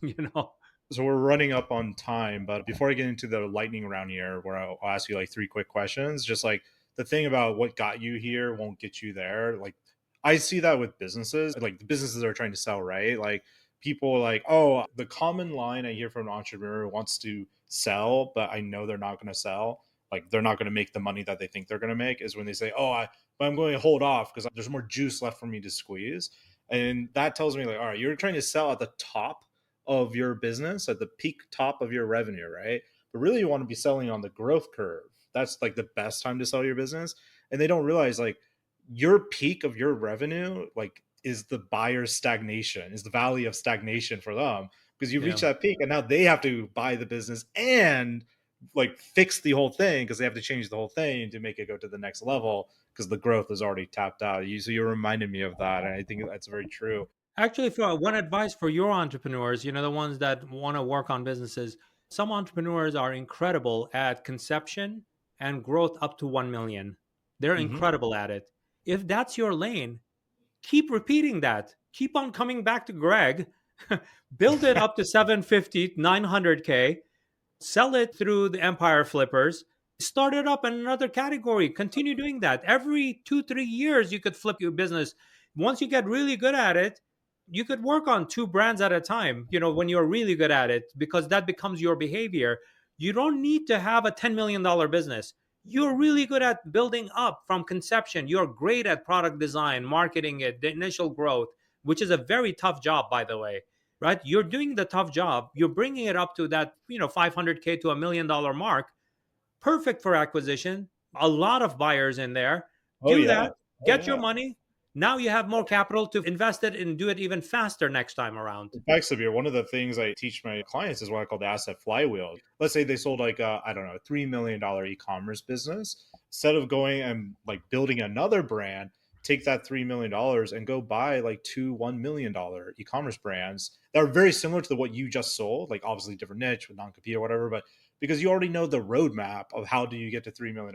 So we're running up on time, but before I get into the lightning round here, where I'll ask you like three quick questions, just like the thing about what got you here won't get you there. Like I see that with businesses, like the businesses are trying to sell, right? Like people are like, oh, the common line I hear from an entrepreneur who wants to sell, but I know they're not going to sell. Like they're not going to make the money that they think they're going to make is when they say, but I'm going to hold off because there's more juice left for me to squeeze. And that tells me like, all right, you're trying to sell at the top of your business at the peak top of your revenue, right? But really, you want to be selling on the growth curve. That's like the best time to sell your business. And they don't realize like your peak of your revenue, like is the buyer's stagnation, is the valley of stagnation for them because you reach Yeah. that peak and now they have to buy the business and like fix the whole thing because they have to change the whole thing to make it go to the next level because the growth is already tapped out. So you reminded me of that, and I think that's very true. Actually, for one advice for your entrepreneurs, the ones that want to work on businesses, some entrepreneurs are incredible at conception and growth up to 1 million. They're Mm-hmm. incredible at it. If that's your lane, Keep repeating that. Keep on coming back to Greg. Build it up to 750, 900K, sell it through the Empire Flippers, start it up in another category. Continue doing that. Every 2, 3 years, you could flip your business. Once you get really good at it, you could work on two brands at a time, when you're really good at it, because that becomes your behavior. You don't need to have a $10 million business. You're really good at building up from conception. You're great at product design, marketing it, the initial growth, which is a very tough job, by the way, right? You're doing the tough job. You're bringing it up to that, 500K to $1 million mark. Perfect for acquisition. A lot of buyers in there. Oh Do yeah. that. Oh Get your yeah. money. Now you have more capital to invest it and do it even faster next time around. In fact, Sabir, one of the things I teach my clients is what I call the asset flywheel. Let's say they sold like a, I don't know, $3 million e-commerce business. Instead of going and like building another brand, take that $3 million and go buy like two $1 million e-commerce brands that are very similar to what you just sold, like obviously different niche with non-compete or whatever, but because you already know the roadmap of how do you get to $3 million.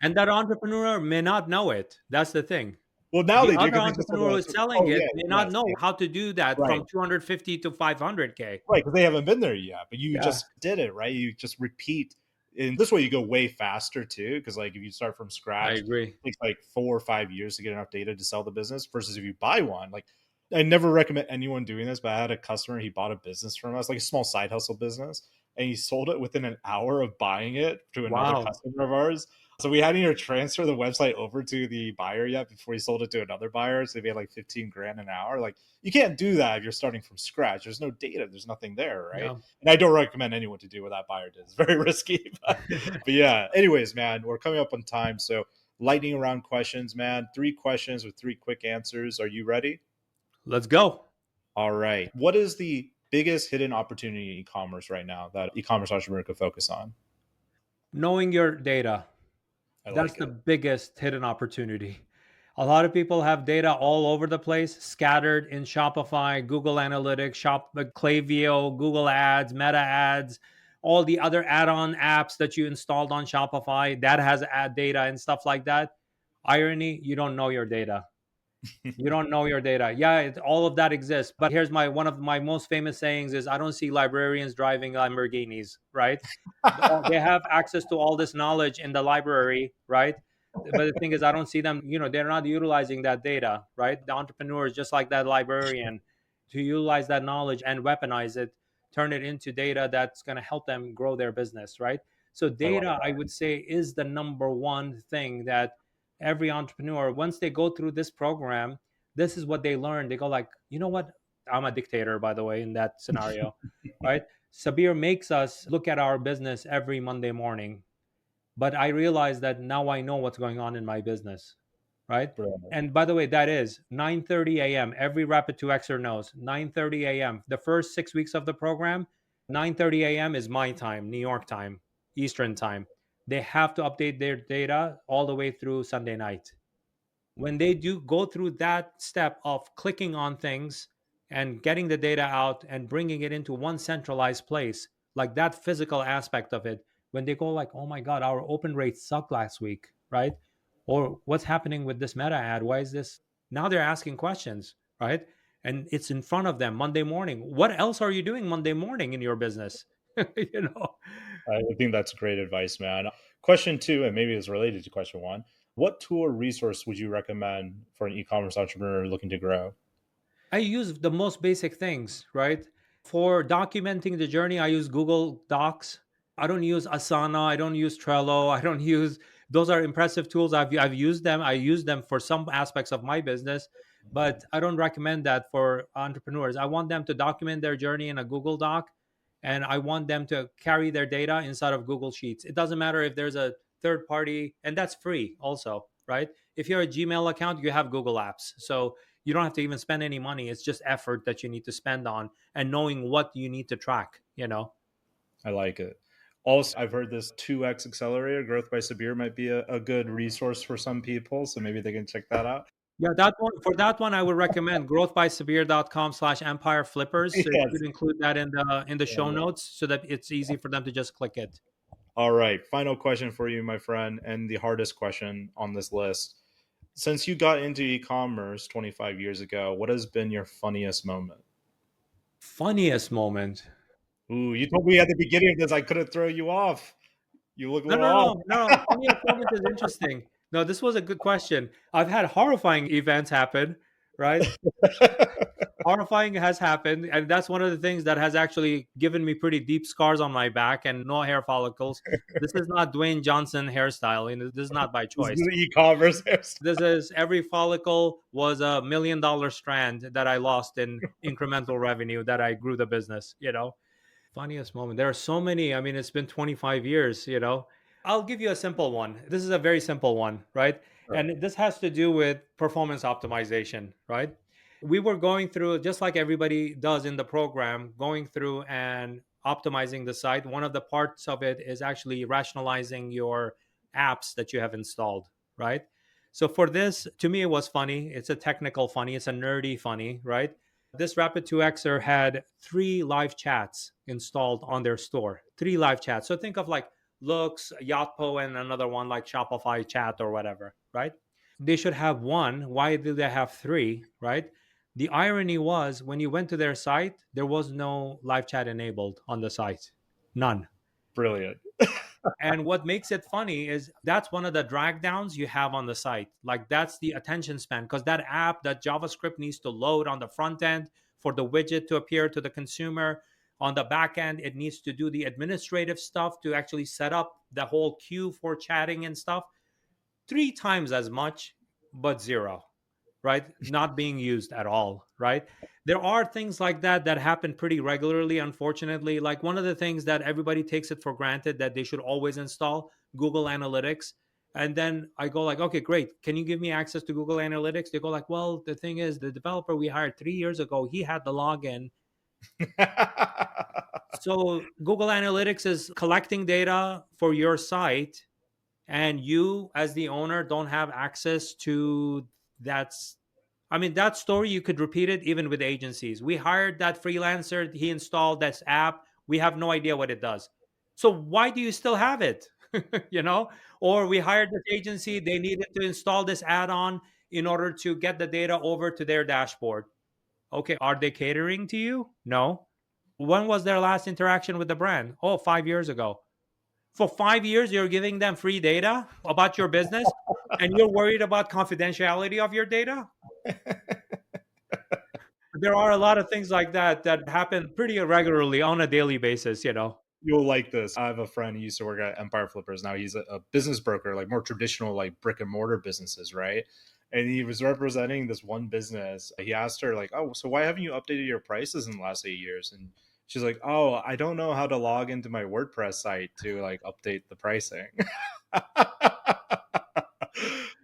And that entrepreneur may not know it. That's the thing. Well, now The they do other because they just entrepreneur who is sold. selling Oh it yeah, may not yes, know yeah, how to do that right. from 250 to 500K. Right, because they haven't been there yet, but you Yeah, just did it, right? You just repeat. In this way, you go way faster too. Because like if you start from I scratch, agree. it takes like 4 or 5 years to get enough data to sell the business. Versus if you buy one, like I never recommend anyone doing this, but I had a customer. He bought a business from us, like a small side hustle business, and he sold it within an hour of buying it to another Wow. customer of ours. So we hadn't even transfer the website over to the buyer yet before he sold it to another buyer. So they made like 15 grand an hour. Like you can't do that if you're starting from scratch. There's no data. There's nothing there, right? Yeah. And I don't recommend anyone to do what that buyer did. It's very risky. But yeah. Anyways, man, we're coming up on time. So lightning around questions, man. 3 questions with 3 quick answers. Are you ready? Let's go. All right. What is the biggest hidden opportunity in e-commerce right now that e-commerce entrepreneur could focus on? Knowing your data. I That's like the it. biggest hidden opportunity. A lot of people have data all over the place, scattered in Shopify, Google Analytics, Klaviyo, Google Ads, Meta Ads, all the other add-on apps that you installed on Shopify that has ad data and stuff like that. Irony, you don't know your data. You don't know your data. Yeah, all of that exists. But here's my one of my most famous sayings is I don't see librarians driving Lamborghinis, right? They have access to all this knowledge in the library, right? But the thing is, I don't see them, they're not utilizing that data, right? The entrepreneur is just like that librarian to utilize that knowledge and weaponize it, turn it into data that's going to help them grow their business, right? So, I like data, I would say, is the number one thing that every entrepreneur, once they go through this program, this is what they learn. They go like, you know what? I'm a dictator, by the way, in that scenario, right? Sabir makes us look at our business every Monday morning, but I realize that now I know what's going on in my business, right? Bro. And by the way, that is 9:30 a.m. Every Rapid 2Xer knows 9:30 a.m. The first 6 weeks of the program, 9:30 a.m. is my time, New York time, Eastern time. They have to update their data all the way through Sunday night. When they do go through that step of clicking on things and getting the data out and bringing it into one centralized place, like that physical aspect of it, when they go like, oh my god, our open rates sucked last week, right? Or what's happening with this meta ad, why is this? Now they're asking questions, right? And it's in front of them Monday morning. What else are you doing Monday morning in your business? you know I think that's great advice, man. Question two, and maybe it's related to question one. What tool or resource would you recommend for an e-commerce entrepreneur looking to grow? I use the most basic things, right? For documenting the journey, I use Google Docs. I don't use Asana. I don't use Trello. I don't use those are impressive tools. I've used them. I use them for some aspects of my business, but I don't recommend that for entrepreneurs. I want them to document their journey in a Google Doc, and I want them to carry their data inside of Google Sheets. It doesn't matter if there's a third party, and that's free also, right? If you're a Gmail account, you have Google Apps. So you don't have to even spend any money. It's just effort that you need to spend on and knowing what you need to track. I like it. Also, I've heard this 2X accelerator, Growth by Sabir, might be a good resource for some people. So maybe they can check that out. Yeah, that one for that one I would recommend growthbysabir.com/empire flippers. So it Yes. should include that in the show Yeah. notes so that it's easy for them to just click it. All right. Final question for you, my friend, and the hardest question on this list. Since you got into e-commerce 25 years ago, what has been your funniest moment? Funniest moment. Ooh, you told me at the beginning of this I couldn't throw you off. You look a No, little no, off. no, no, no. Funniest moment is interesting. No, this was a good question. I've had horrifying events happen, right? Horrifying has happened, and that's one of the things that has actually given me pretty deep scars on my back and no hair follicles. This is not Dwayne Johnson hairstyle, and this is not by This is choice. the e-commerce This hairstyle. is every follicle was $1 million strand that I lost in incremental revenue that I grew the business. Funniest moment. There are so many. I mean, it's been 25 years. I'll give you a simple one. This is a very simple one, right? Sure. And this has to do with performance optimization, right? We were going through, just like everybody does in the program, going through and optimizing the site. One of the parts of it is actually rationalizing your apps that you have installed, right? So for this, to me, it was funny. It's a technical funny, it's a nerdy funny, right? This Rapid 2Xer had 3 live chats installed on their store. 3 live chats. So think of like Looks, Yotpo, and another one like Shopify Chat or whatever, right? They should have one. Why do they have three, right? The irony was when you went to their site, there was no live chat enabled on the site. None. Brilliant. And what makes it funny is that's one of the drag downs you have on the site. Like that's the attention span because that app, that JavaScript needs to load on the front end for the widget to appear to the consumer. On the back end, it needs to do the administrative stuff to actually set up the whole queue for chatting and stuff. 3 times as much, but zero, right? Not being used at all, right? There are things like that that happen pretty regularly, unfortunately. Like one of the things that everybody takes it for granted that they should always install Google Analytics. And then I go like, okay, great. Can you give me access to Google Analytics? They go like, well, the thing is, the developer we hired 3 years ago, he had the login. So Google Analytics is collecting data for your site and you as the owner don't have access to that. I mean, that story you could repeat it even with agencies. We hired that freelancer, he installed this app, we have no idea what it does, so why do you still have it? you know or we hired this agency, they needed to install this add-on in order to get the data over to their dashboard. Okay, are they catering to you? No. When was their last interaction with the brand? Oh, 5 years ago. For 5 years, you're giving them free data about your business and you're worried about confidentiality of your data? There are a lot of things like that that happen pretty regularly on a daily basis. You'll like this. I have a friend who used to work at Empire Flippers. Now he's a business broker, like more traditional, like brick and mortar businesses, right? And he was representing this one business. He asked her, like, "Oh, so why haven't you updated your prices in the last 8 years?" And she's like, "Oh, I don't know how to log into my WordPress site to like update the pricing."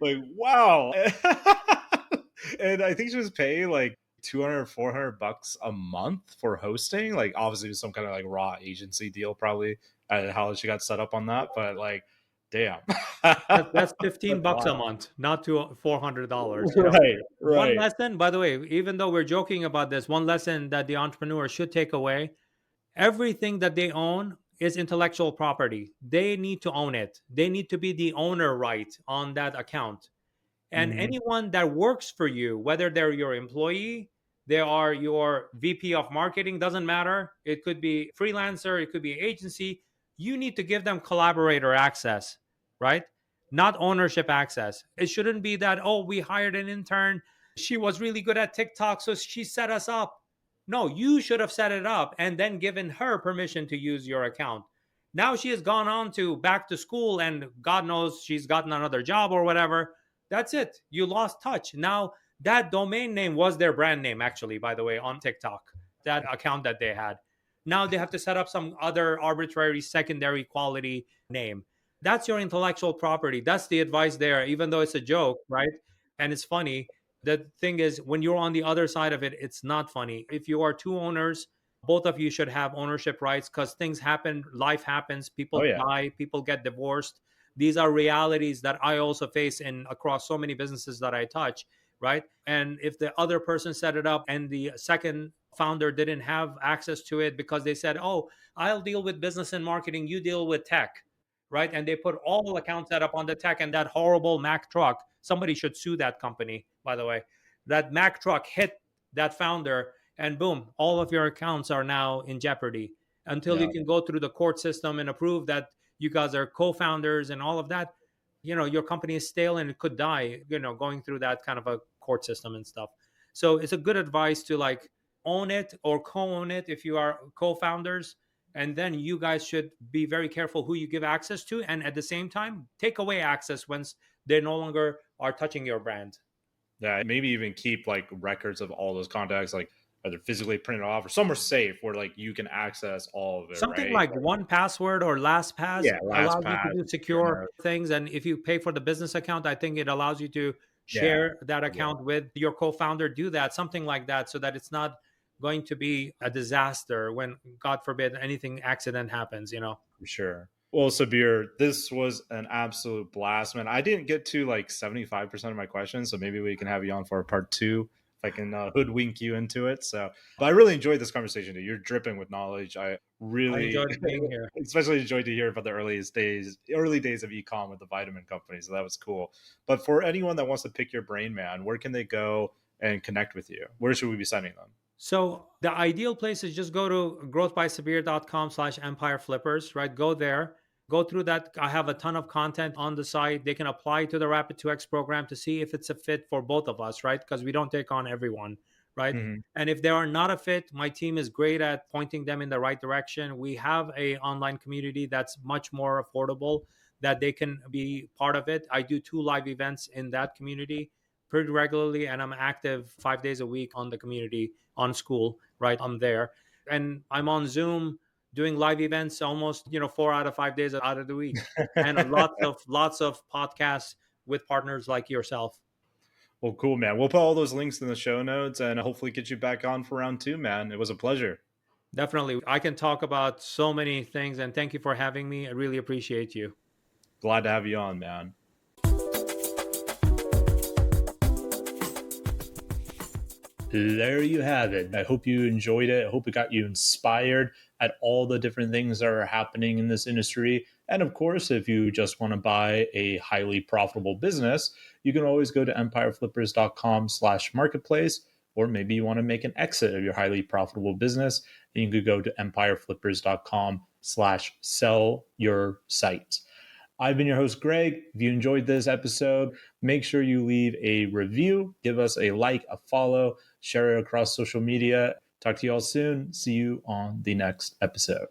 Like, wow. And I think she was paying like 200, $400 a month for hosting. Like, obviously, it was some kind of like raw agency deal, probably, how she got set up on that. But like, damn. That's 15 That's bucks a wild. month, not to $400. Right, One right. lesson, by the way, even though we're joking about this, one lesson that the entrepreneur should take away: everything that they own is intellectual property. They need to own it. They need to be the owner right on that account. And Mhm. anyone that works for you, whether they're your employee, they are your VP of marketing, doesn't matter. It could be freelancer, it could be agency. You need to give them collaborator access, right? Not ownership access. It shouldn't be that, oh, we hired an intern. She was really good at TikTok, so she set us up. No, you should have set it up and then given her permission to use your account. Now she has gone on to back to school and God knows she's gotten another job or whatever. That's it. You lost touch. Now, that domain name was their brand name, actually, by the way, on TikTok, that account that they had. Now they have to set up some other arbitrary secondary quality name. That's your intellectual property. That's the advice there, even though it's a joke, right? And it's funny. The thing is, when you're on the other side of it, it's not funny. If you are two owners, both of you should have ownership rights because things happen, life happens, Oh people yeah. die, people get divorced. These are realities that I also face in across so many businesses that I touch, right? And if the other person set it up and the second founder didn't have access to it because they said, "Oh, I'll deal with business and marketing, you deal with tech." right? And they put all account setup on the tech, and that horrible Mac truck, somebody should sue that company, by the way. That Mac truck hit that founder, and boom, all of your accounts are now in jeopardy until you Yeah. can go through the court system and approve that you guys are co-founders and all of that. Your company is stale and it could die, going through that kind of a court system and stuff. So it's a good advice to like own it or co-own it if you are co-founders, and then you guys should be very careful who you give access to, and at the same time take away access once they no longer are touching your brand. Yeah, maybe even keep like records of all those contacts, like either physically printed off or somewhere safe where like you can access all of it, Something right? like one password or LastPass Yeah, allows you to LastPass, do secure secure note. things. And if you pay for the business account, I think it allows you to Yeah, share that yeah, account with your co-founder. Do that, something like that, so that it's not going to be a disaster when, God forbid, anything accident happens. for sure. Well, Sabir, this was an absolute blast, man. I didn't get to like 75% of my questions, so maybe we can have you on for a part two if I can hoodwink you into it. So, but I really enjoyed this conversation. Dude. You're dripping with knowledge. I I really, enjoyed being here. especially enjoyed to hear about the early days of ecom with the vitamin company. So that was cool. But for anyone that wants to pick your brain, man, where can they go and connect with you? Where should we be sending them? So the ideal place is just go to growthbysabir.com/empire flippers, right? Go there, go through that. I have a ton of content on the site. They can apply to the Rapid 2X program to see if it's a fit for both of us, right? Because we don't take on everyone, right? Mhm. And if they are not a fit, my team is great at pointing them in the right direction. We have a online community that's much more affordable that they can be part of it. I do 2 live events in that community pretty regularly, and I'm active 5 days a week on the community on school, right? I'm there. And I'm on Zoom doing live events almost, 4 out of 5 days out of the week. And lots of podcasts with partners like yourself. Well, cool, man. We'll put all those links in the show notes and hopefully get you back on for round two, man. It was a pleasure. Definitely. I can talk about so many things, and thank you for having me. I really appreciate you. Glad to have you on, man. There you have it. I hope you enjoyed it. I hope it got you inspired at all the different things that are happening in this industry. And of course, if you just want to buy a highly profitable business, you can always go to empireflippers.com/marketplace, or maybe you want to make an exit of your highly profitable business, and you could go to empireflippers.com/sell your site. I've been your host, Greg. If you enjoyed this episode, make sure you leave a review, give us a like, a follow, share it across social media. Talk to you all soon. See you on the next episode.